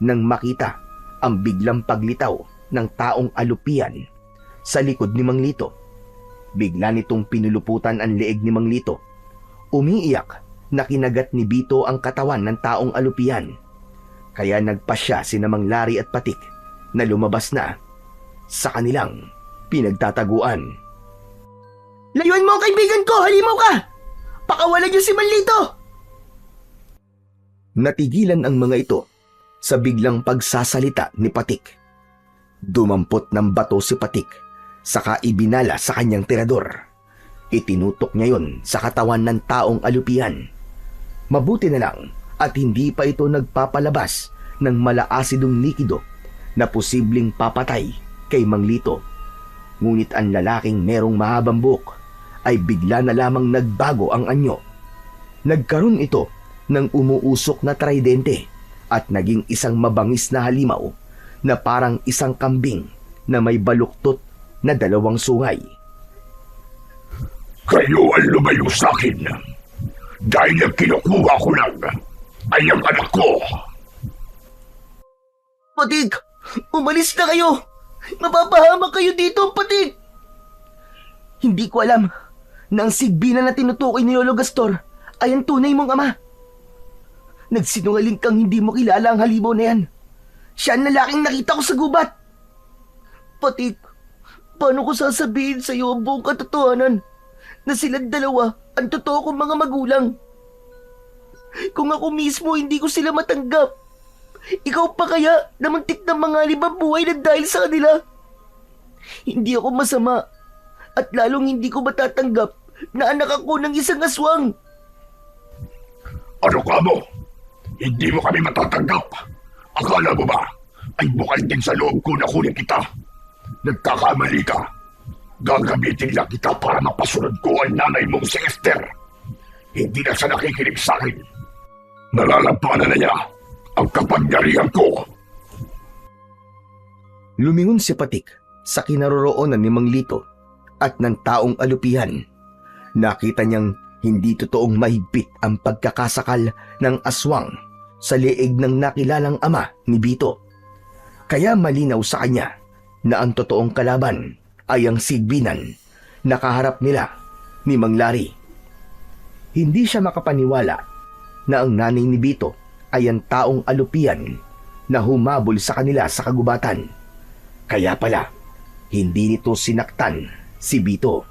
nang makita ang biglang paglitaw ng taong alupian sa likod ni Mang Lito. Bigla nitong pinuluputan ang leeg ni Mang Lito. Umiiyak na kinagat ni Bito ang katawan ng taong alupian. Kaya nagpasya sina Mang Lari at Patik na lumabas na sa kanilang pinagtataguan. Layuan mo ang kaibigan ko! Halimaw ka! Pakawalan niyo si Manlito! Natigilan ang mga ito sa biglang pagsasalita ni Patik. Dumampot ng bato si Patik, saka ibinala sa kanyang tirador. Itinutok niya yon sa katawan ng taong alupian. Mabuti na lang at hindi pa ito nagpapalabas ng malaasidong likido na posibleng papatay kay Mang Lito. Ngunit ang lalaking merong mahabang buhok ay bigla na lamang nagbago ang anyo. Nagkaroon ito ng umuusok na tridente at naging isang mabangis na halimaw na parang isang kambing na may baluktot na 2 sungay. Kayo ang lumayo sa akin dahil ang kinukuha ko lang ay ang anak ko. Patik! Umalis na kayo! Mapapahamak kayo dito, Patik! Hindi ko alam na ang sigbina na tinutukoy ni Lolo Gastor ay ang tunay mong ama. Nagsinungaling kang hindi mo kilala ang halimaw na yan. Siya ang lalaking nakita ko sa gubat. Patik, paano ko sasabihin sa iyo ang buong katotohanan na silang dalawa ang totoo kong mga magulang? Kung ako mismo hindi ko sila matanggap, ikaw pa kaya na muntik ng mga limang buhay na dahil sa kanila? Hindi ako masama. At lalong hindi ko matatanggap na anak ako ng isang aswang. Ano ka mo? Hindi mo kami matatanggap. Akala mo ba ay bukal din sa loob ko na kunin kita? Nagkakamali ka. Gagamitin lang kita para mapasunod ko ang nanay mong si Esther. Hindi na siya nakikinig sa akin. Nalalampanan na niya ang kapangyarihan ko. Lumingon si Patik sa kinaroroonan ni Mang Lito at ng taong alupihan. Nakita niyang hindi totoong mahigpit ang pagkakasakal ng aswang sa leeg ng nakilalang ama ni Bito. Kaya malinaw sa kanya na ang totoong kalaban ay ang sigbinan na kaharap nila ni Mang Lari. Hindi siya makapaniwala na ang nanay ni Bito ay ang taong alupian na humabol sa kanila sa kagubatan. Kaya pala, hindi nito sinaktan si Bito.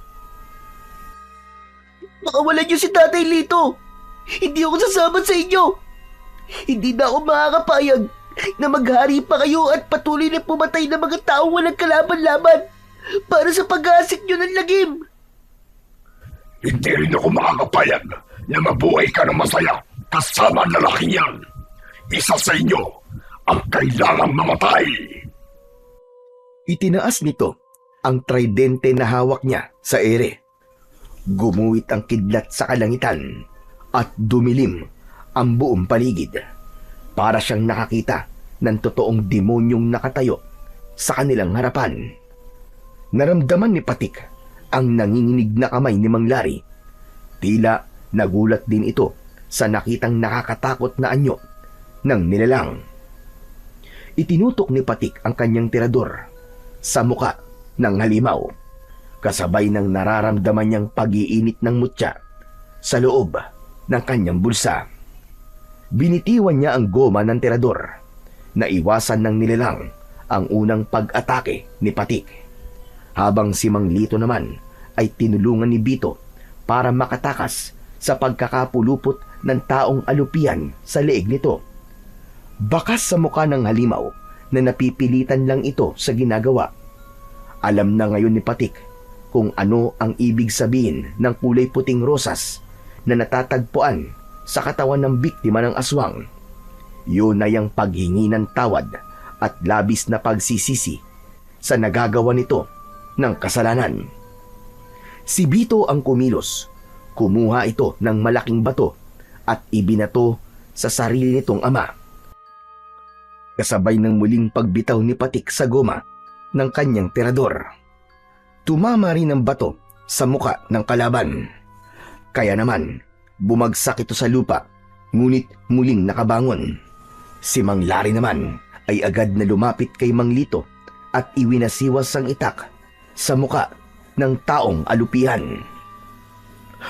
Makawalan niyo si Tatay Lito. Hindi ako sasama sa inyo. Hindi na ako makakapayag na maghari pa kayo at patuloy na pumatay ng mga taong walang kalaban-laban para sa pag-aasik niyo ng lagim. Hindi rin ako makakapayag na mabuhay ka ng masaya kasama ang lalaking yan. Isa sa inyo ang kailangang mamatay. Itinaas nito ang tridente na hawak niya sa ere. Gumuhit ang kidlat sa kalangitan at dumilim ang buong paligid. Para siyang nakakita ng totoong demonyong nakatayo sa kanilang harapan. Naramdaman ni Patik ang nanginginig na kamay ni Mang Lari. Tila nagulat din ito sa nakitang nakakatakot na anyo ng nilalang. Itinutok ni Patik ang kanyang tirador sa muka ng halimaw, kasabay ng nararamdaman niyang pag-iinit ng mutya sa loob ng kanyang bulsa. Binitiwan niya ang goma ng tirador. Naiwasan ng nilalang ang unang pag-atake ni Patik, habang si Mang Lito naman ay tinulungan ni Bito para makatakas sa pagkakapulupot ng taong alupian sa leeg nito. Bakas sa muka ng halimaw na napipilitan lang ito sa ginagawa. Alam na ngayon ni Patik kung ano ang ibig sabihin ng kulay puting rosas na natatagpuan sa katawan ng biktima ng aswang. Yun ay ang paghingi ng tawad at labis na pagsisisi sa nagagawa nito ng kasalanan. Si Bito ang kumilos. Kumuha ito ng malaking bato at ibinato sa sarili nitong ama. Kasabay ng muling pagbitaw ni Patik sa goma ng kanyang tirador, tumama rin ang bato sa muka ng kalaban. Kaya naman, bumagsak ito sa lupa, ngunit muling nakabangon. Si Mang Lari naman ay agad na lumapit kay Mang Lito at iwinasiwas ang itak sa muka ng taong alupihan.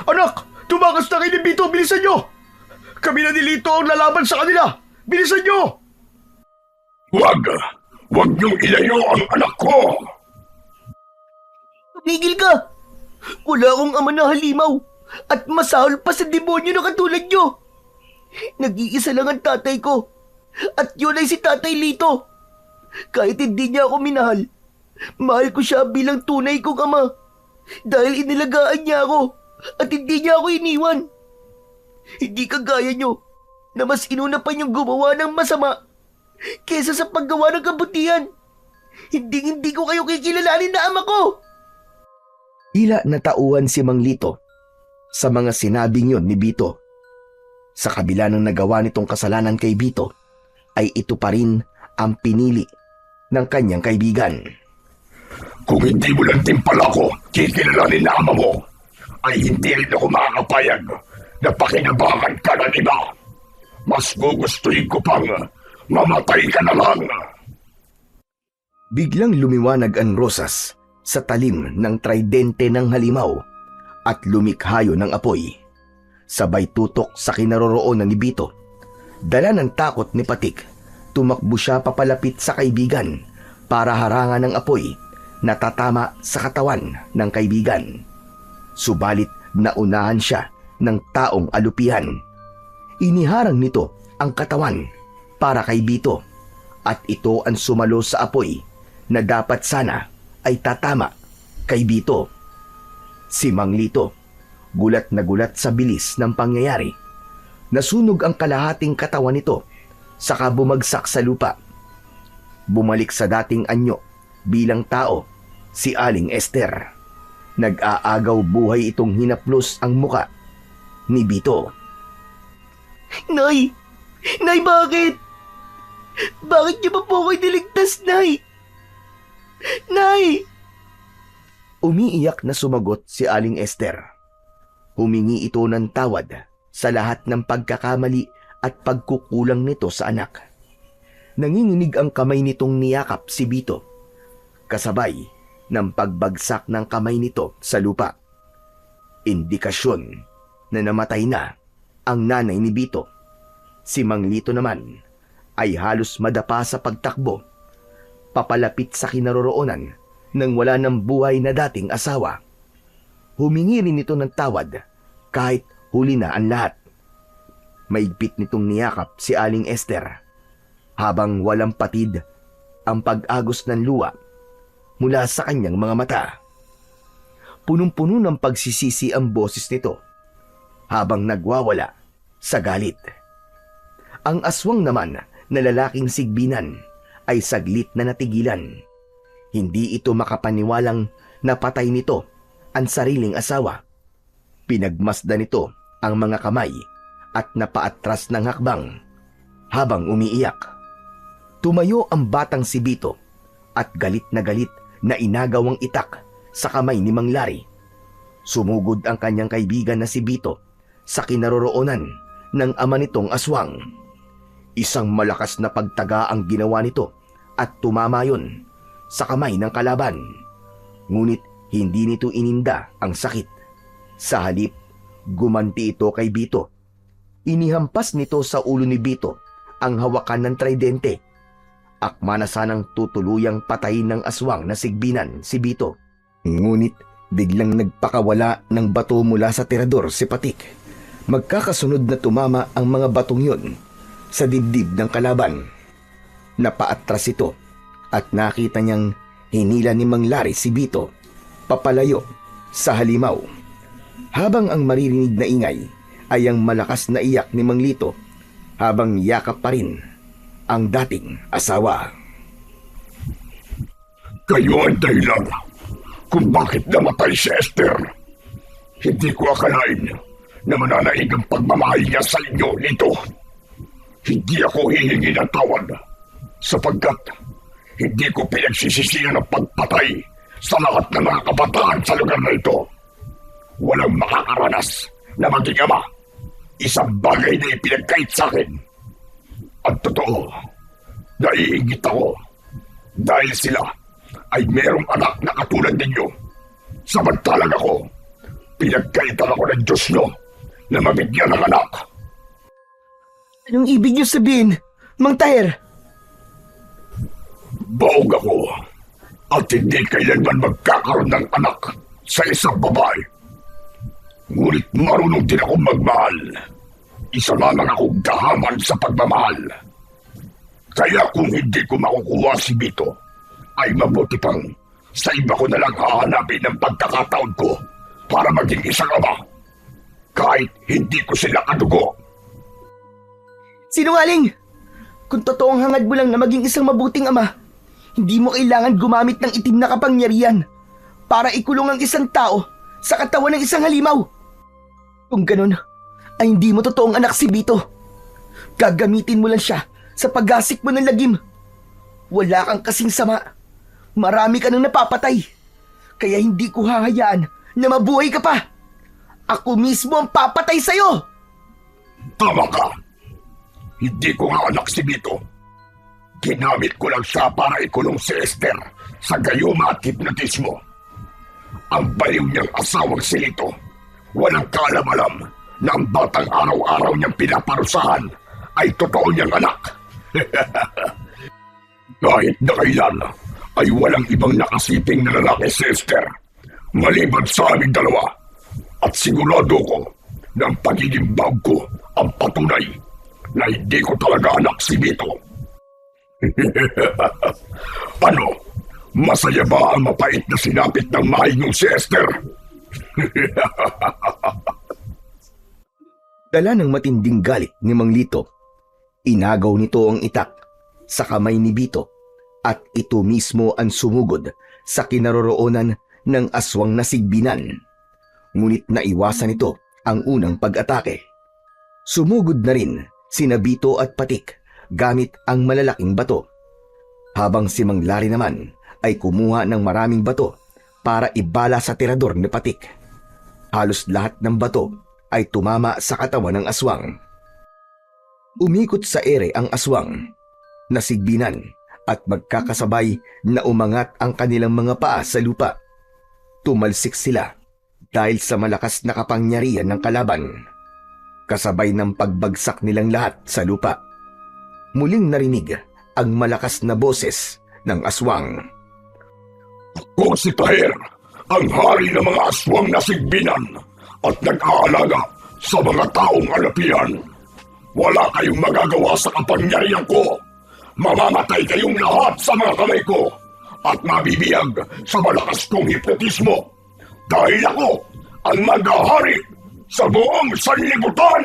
Anak! Tumakas na kayo ni Bito! Bilisan nyo! Kami na ni Lito ang lalaban sa kanila! Bilisan nyo! Huwag! Huwag niyong ilayo ang anak ko! Tumigil ka! Wala akong ama na halimaw at masahol pa sa demonyo na katulad nyo. Nag-iisa lang ang tatay ko at yun ay si Tatay Lito. Kahit hindi niya ako minahal, mahal ko siya bilang tunay kong ama dahil inilagaan niya ako at hindi niya ako iniwan. Hindi kagaya nyo na mas inuna pa niyong gumawa ng masama kesa sa paggawa ng kabutihan. Hindi ko kayo kikilalanin na ama ko. Tila natauhan si Mang Lito sa mga sinabing yon ni Bito. Sa kabila ng nagawa nitong kasalanan kay Bito, ay ito pa rin ang pinili ng kanyang kaibigan. Kung hindi mo lang din pala ako kikilalanin na ama mo, ay hindi rin ako makakapayag na pakinabangan ka ng iba. Mas gugustuhin ko pang mamatay ka na lang. Biglang lumiwanag ang rosas sa talim ng tridente ng halimaw at lumikhayo ng apoy. Sabay tutok sa kinaroroonan ni Bito. Dala ng takot ni Patik, tumakbo siya papalapit sa kaibigan para harangan ng apoy na tatama sa katawan ng kaibigan. Subalit naunahan siya ng taong alupihan. Iniharang nito ang katawan para kay Bito at ito ang sumalo sa apoy na dapat sana ay tatama kay Bito. Si Mang Lito, gulat na gulat sa bilis ng pangyayari. Nasunog ang kalahating katawan nito, saka bumagsak sa lupa. Bumalik sa dating anyo bilang tao si Aling Esther. Nag-aagaw buhay itong hinaplos ang muka ni Bito. Nay! Nay, bakit? Bakit niyo ba po ako'y niligtas, Nay? Nay! Umiiyak na sumagot si Aling Esther. Humingi ito ng tawad sa lahat ng pagkakamali at pagkukulang nito sa anak. Nanginginig ang kamay nitong niyakap si Bito, kasabay ng pagbagsak ng kamay nito sa lupa. Indikasyon na namatay na ang nanay ni Bito. Si Mang Lito naman ay halos madapa sa pagtakbo, papalapit sa kinaroroonan ng wala ng buhay na dating asawa. Humingi rin ito ng tawad kahit huli na ang lahat. Maigpit nitong niyakap si Aling Esther habang walang patid ang pag-agos ng luha mula sa kanyang mga mata. Punong-puno ng pagsisisi ang boses nito habang nagwawala sa galit. Ang aswang naman na lalaking sigbinan ay saglit na natigilan. Hindi ito makapaniwalang napatay nito ang sariling asawa. Pinagmasdan nito ang mga kamay at napaatras ng hakbang habang umiiyak. Tumayo ang batang si Bito at galit na inagaw ang itak sa kamay ni Mang Lari. Sumugod ang kanyang kaibigan na si Bito sa kinaroroonan ng ama nitong aswang. Isang malakas na pagtaga ang ginawa nito at tumama yun sa kamay ng kalaban. Ngunit hindi nito ininda ang sakit. Sa halip, gumanti ito kay Bito. Inihampas nito sa ulo ni Bito ang hawakan ng tridente. Akma na sanang tutuluyang patayin ng aswang na sigbinan si Bito. Ngunit biglang nagpakawala ng bato mula sa tirador si Patik. Magkakasunod na tumama ang mga batong yun sa dibdib ng kalaban. Napaatras ito at nakita niyang hinila ni Mang Lari si Bito papalayo sa halimaw. Habang ang maririnig na ingay ay ang malakas na iyak ni Mang Lito habang yakap pa rin ang dating asawa. Kayo ang dahilan kung bakit namatay si Esther. Hindi ko akalain na mananaig ang pagmamahal niya sa inyo nito. Hindi ako hihingi ng tawad sapagkat hindi ko pinagsisisihan ang pagpatay sa lahat ng mga kabataan sa lugar na ito. Walang makakaranas na maging ama. Isang bagay na ipinagkait sa akin. Ang totoo, naiingit ako dahil sila ay merong anak na katulad ninyo. Samantalang ako, pinagkaitan ako ng Diyos nyo na mabigyan ng anak. Anong ibig niyo sabihin, Mang Taher? Baog ako at hindi kailanman magkakaroon ng anak sa isang babae. Ngunit marunong din akong magmahal. Isa lamang akong gahaman sa pagmamahal. Kaya kung hindi ko makukuha si Bito, ay mabuti pang sa iba ko na lang hahanapin ang pagkakataon ko para maging isang ama. Kahit hindi ko sila kadugo. Sinungaling! Kung totoong hangad mo lang na maging isang mabuting ama, hindi mo kailangan gumamit ng itim na kapangyarihan para ikulong ang isang tao sa katawan ng isang halimaw. Kung ganun, ay hindi mo totoong anak si Bito. Gagamitin mo lang siya sa paggasik mo ng lagim. Wala kang kasing sama. Marami ka nang napapatay. Kaya hindi ko hahayaan na mabuhay ka pa. Ako mismo ang papatay sa'yo! Tama ka. Hindi ko nga anak si Bito. Ginamit ko lang siya para ikulong si Esther sa gayuma at hipnotismo. Ang baliw niyang asawang si Lito, walang kaalam-alam na ang batang araw-araw niyang pinaparusahan ay totoo niyang anak. Kahit na kailan ay walang ibang nakasiping na lalaki si Esther maliban sa aming dalawa. At sigurado ko na ang pagiging bawg ko ang patunay na hindi ko talaga anak si Bito. Ano? Masaya ba ang mapait na sinapit ng maingong si Esther? Dala ng matinding galit ni Mang Lito, inagaw nito ang itak sa kamay ni Bito at ito mismo ang sumugod sa kinaroroonan ng aswang na sigbinan. Ngunit naiwasan nito ang unang pag-atake. Sumugod na rin sina Bito at Patik gamit ang malalaking bato. Habang si Mang Lari naman ay kumuha ng maraming bato para ibala sa tirador ni Patik. Halos lahat ng bato ay tumama sa katawan ng aswang. Umikot sa ere ang aswang, nasigbinan at magkakasabay na umangat ang kanilang mga paa sa lupa. Tumalsik sila dahil sa malakas na kapangyarihan ng kalaban. Kasabay ng pagbagsak nilang lahat sa lupa. Muling narinig ang malakas na boses ng aswang. Ako si Taher, ang hari ng mga aswang na sigbinan at nag-aalaga sa mga taong alapian. Wala kayong magagawa sa kapangyarihan ko. Mamamatay kayong lahat sa mga kamay ko at mabibiyag sa malakas kong hipnotismo. Dahil ako ang mag-ahari sa buong sanlibutan!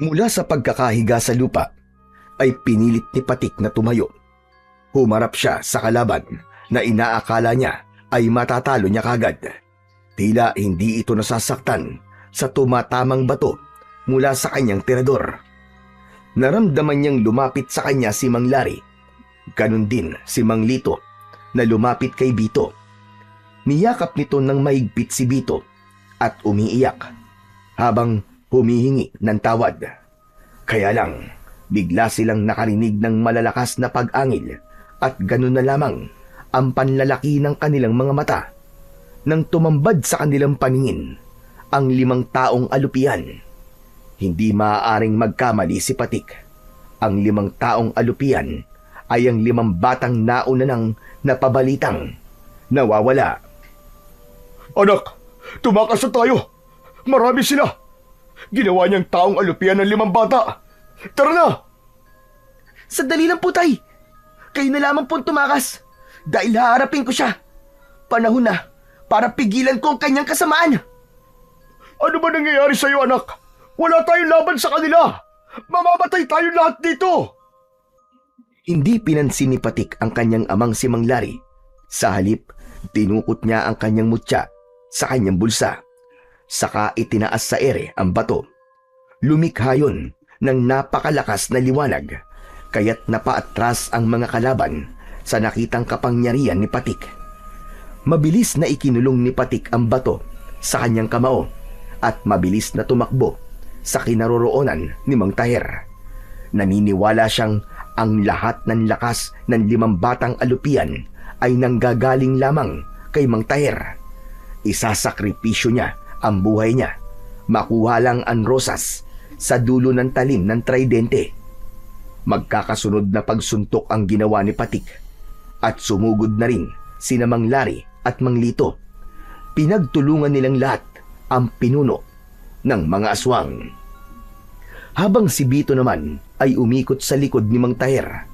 Mula sa pagkakahiga sa lupa, ay pinilit ni Patik na tumayo. Humarap siya sa kalaban na inaakala niya ay matatalo niya kagad. Tila hindi ito nasasaktan sa tumatamang bato mula sa kanyang tirador. Naramdaman niyang lumapit sa kanya si Mang Lari. Ganon din si Mang Lito na lumapit kay Bito. Niyakap nito ng mahigpit si Bito at umiiyak habang humihingi ng tawad. Kaya lang, bigla silang nakarinig ng malalakas na pag-angil at ganun na lamang ang panlalaki ng kanilang mga mata. Nang tumambad sa kanilang paningin ang 5 taong alupian. Hindi maaaring magkamali si Patik. Ang 5 taong alupian ay ang 5 batang nauna nang napabalitang nawawala. Anak, tumakas na tayo. Marami sila. Ginawa niyang taong alupian ng 5 bata. Tara na! Sandali lang po, Tay. Kayo na lamang po tumakas dahil haharapin ko siya. Panahon na para pigilan ko ang kanyang kasamaan. Ano ba nangyayari sa'yo, anak? Wala tayong laban sa kanila. Mamamatay tayo lahat dito. Hindi pinansin ni Patik ang kanyang amang si Mang Lari. Sa halip, tinukot niya ang kanyang mutya sa kanyang bulsa. Saka itinaas sa ere ang bato. Lumikha yun ng napakalakas na liwanag, kaya't napaatras ang mga kalaban sa nakitang kapangyarihan ni Patik. Mabilis na ikinulong ni Patik ang bato sa kanyang kamao at mabilis na tumakbo sa kinaroroonan ni Mang Taher. Naniniwala siyang ang lahat ng lakas ng 5 batang alupian ay nanggagaling lamang kay Mang Taher. Isasakripisyo niya ang buhay niya, makuha lang ang rosas sa dulo ng talim ng tridente. Magkakasunod na pagsuntok ang ginawa ni Patik at sumugod na rin sina Mang Lari at Mang Lito. Pinagtulungan nilang lahat ang pinuno ng mga aswang. Habang si Bito naman ay umikot sa likod ni Mang Taher,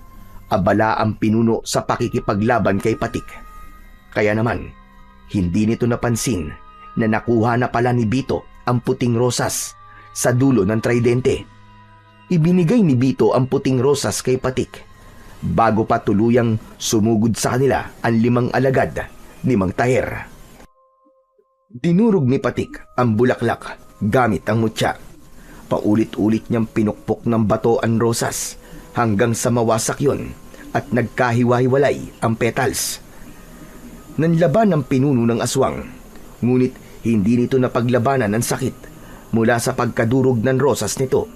abala ang pinuno sa pakikipaglaban kay Patik. Kaya naman, hindi nito napansin na nakuha na pala ni Bito ang puting rosas sa dulo ng tridente. Ibinigay ni Bito ang puting rosas kay Patik bago pa tuluyang sumugod sa kanila ang 5 alagad ni Mang Taher. Dinurog ni Patik ang bulaklak gamit ang mutya. Paulit-ulit niyang pinukpok ng bato ang rosas hanggang sa mawasak yon at nagkahiwa-hiwalay ang petals. Nanlaban ang pinuno ng aswang, ngunit hindi nito napaglabanan ng sakit mula sa pagkadurog ng rosas nito.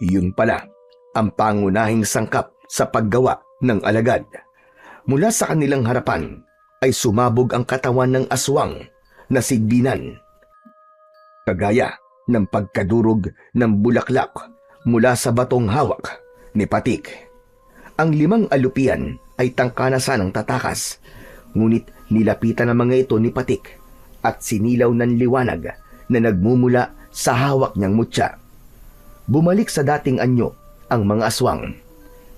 Iyon pala ang pangunahing sangkap sa paggawa ng alagad. Mula sa kanilang harapan ay sumabog ang katawan ng aswang na sigbinan. Kagaya ng pagkadurog ng bulaklak mula sa batong hawak ni Patik. Ang 5 alupian ay tangkanasan ng tatakas, ngunit nilapitan ng mga ito ni Patik at sinilaw ng liwanag na nagmumula sa hawak niyang mutya. Bumalik sa dating anyo ang mga aswang.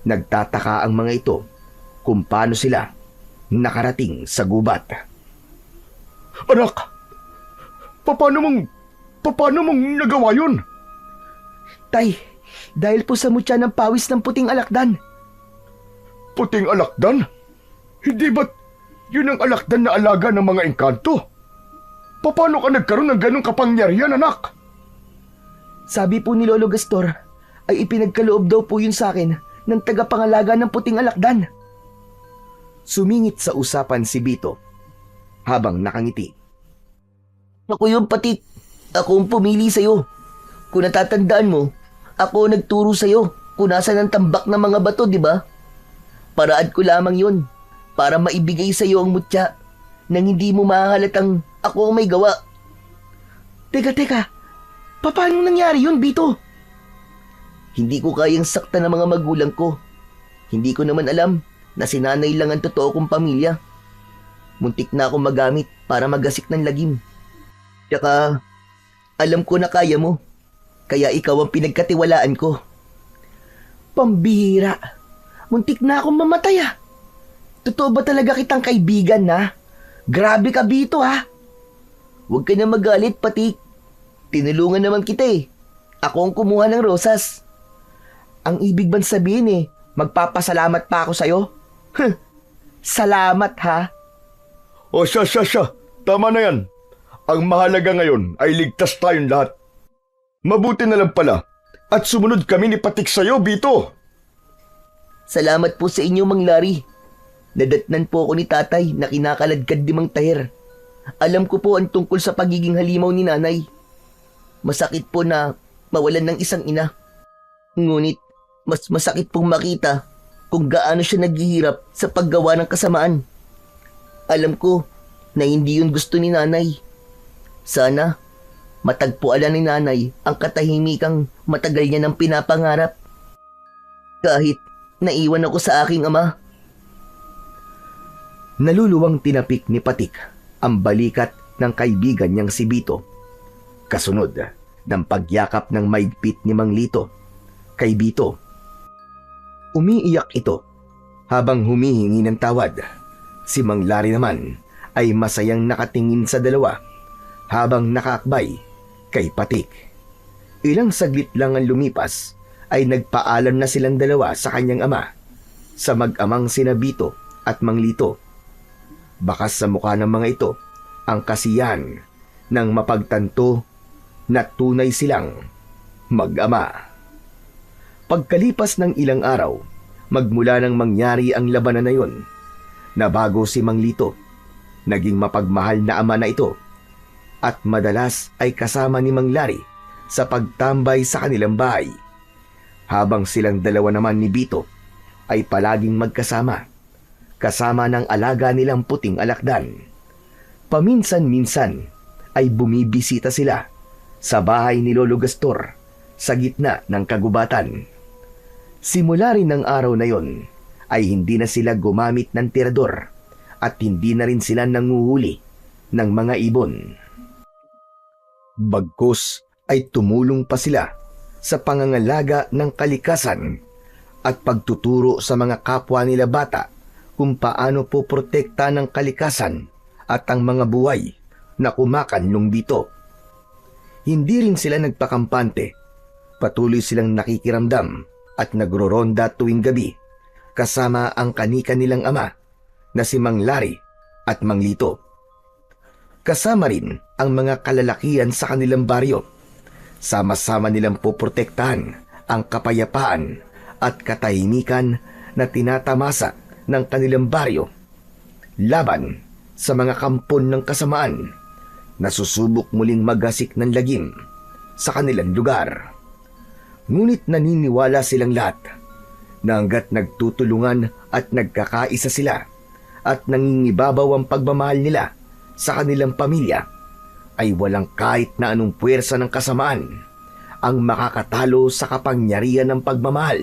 Nagtataka ang mga ito kung paano sila nakarating sa gubat. Anak, paano mong nagawa yun? Tay, dahil po sa mutya ng pawis ng puting alakdan. Puting alakdan? Hindi ba't yun ang alakdan na alaga ng mga engkanto? Paano ka nagkaroon ng ganong kapangyarihan, anak? Sabi po ni Lolo Gastor, ay ipinagkaloob daw po yun sa akin ng tagapangalaga ng puting alakdan. Sumingit sa usapan si Bito habang nakangiti. Ako yung Patik. Ako ang pumili sa'yo. Kung natatandaan mo, ako ang nagturo sa'yo kung nasan ang tambak ng mga bato, di ba? Paraan ko lamang yun para maibigay sa'yo ang mutya nang hindi mo mahahalatang ako ang may gawa. Teka, paano nangyari yun, Bito? Hindi ko kayang sakta ng mga magulang ko. Hindi ko naman alam na si nanay lang ang totoo kong pamilya. Muntik na akong magamit para magasik ng lagim. Tsaka, alam ko na kaya mo. Kaya ikaw ang pinagkatiwalaan ko. Pambihira. Muntik na akong mamatay ah. Totoo ba talaga kitang kaibigan na? Grabe ka, Bito ha. Huwag ka na magalit, Patik. Tinulungan naman kita eh. Ako ang kumuha ng rosas. Ang ibig bang sabihin magpapasalamat pa ako sa'yo? Salamat ha. O siya. Tama na yan. Ang mahalaga ngayon ay ligtas tayong lahat. Mabuti na lang pala at sumunod kami ni Patik sa'yo, Bito. Salamat po sa inyo, Mang Larry. Nadatnan po ako ni tatay na kinakaladkad ni Mang Taher. Alam ko po ang tungkol sa pagiging halimaw ni nanay. Masakit po na mawalan ng isang ina. Ngunit, mas masakit pong makita kung gaano siya naghihirap sa paggawa ng kasamaan. Alam ko na hindi yun gusto ni nanay. Sana, matagpuan ni nanay ang katahimikang matagal niya ng pinapangarap. Kahit naiwan ako sa aking ama. Naluluwang tinapik ni Patik ang balikat ng kaibigan niyang si Bito. Kasunod ng pagyakap ng maigpit ni Mang Lito kay Bito. Umiiyak ito habang humihingi ng tawad. Si Mang Larry naman ay masayang nakatingin sa dalawa habang nakaakbay kay Patik. Ilang saglit lang ang lumipas ay nagpaalam na silang dalawa sa kanyang ama, sa mag-amang sina Bito at Mang Lito. Bakas sa mukha ng mga ito ang kasiyahan ng mapagtanto na tunay silang mag-ama. Pagkalipas ng ilang araw, magmula nang mangyari ang labanan na yun, nabago si Mang Lito. Naging mapagmahal na ama na ito at madalas ay kasama ni Mang Larry sa pagtambay sa kanilang bahay. Habang silang dalawa naman ni Bito ay palaging magkasama, kasama ng alaga nilang puting alakdan. Paminsan-minsan ay bumibisita sila sa bahay ni Lolo Gastor sa gitna ng kagubatan. Simula rin ng araw na yon ay hindi na sila gumamit ng tirador at hindi na rin sila nanguhuli ng mga ibon. Bagkus ay tumulong pa sila sa pangangalaga ng kalikasan at pagtuturo sa mga kapwa nila bata kung paano po protekta ng kalikasan at ang mga buhay na kumakanlong dito. Hindi rin sila nagpakampante. Patuloy silang nakikiramdam at nagroronda tuwing gabi kasama ang kanika nilang ama na si Mang Larry at Mang Lito. Kasama rin ang mga kalalakihan sa kanilang baryo. Sama-sama nilang poprotektahan ang kapayapaan at katahimikan na tinatamasa ng kanilang baryo laban sa mga kampon ng kasamaan na susubok muling magasik ng lagim sa kanilang lugar. Ngunit naniniwala silang lahat na hanggat nagtutulungan at nagkakaisa sila at nangingibabaw ang pagmamahal nila sa kanilang pamilya, ay walang kahit na anong puwersa ng kasamaan ang makakatalo sa kapangyarihan ng pagmamahal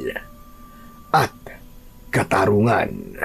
at katarungan.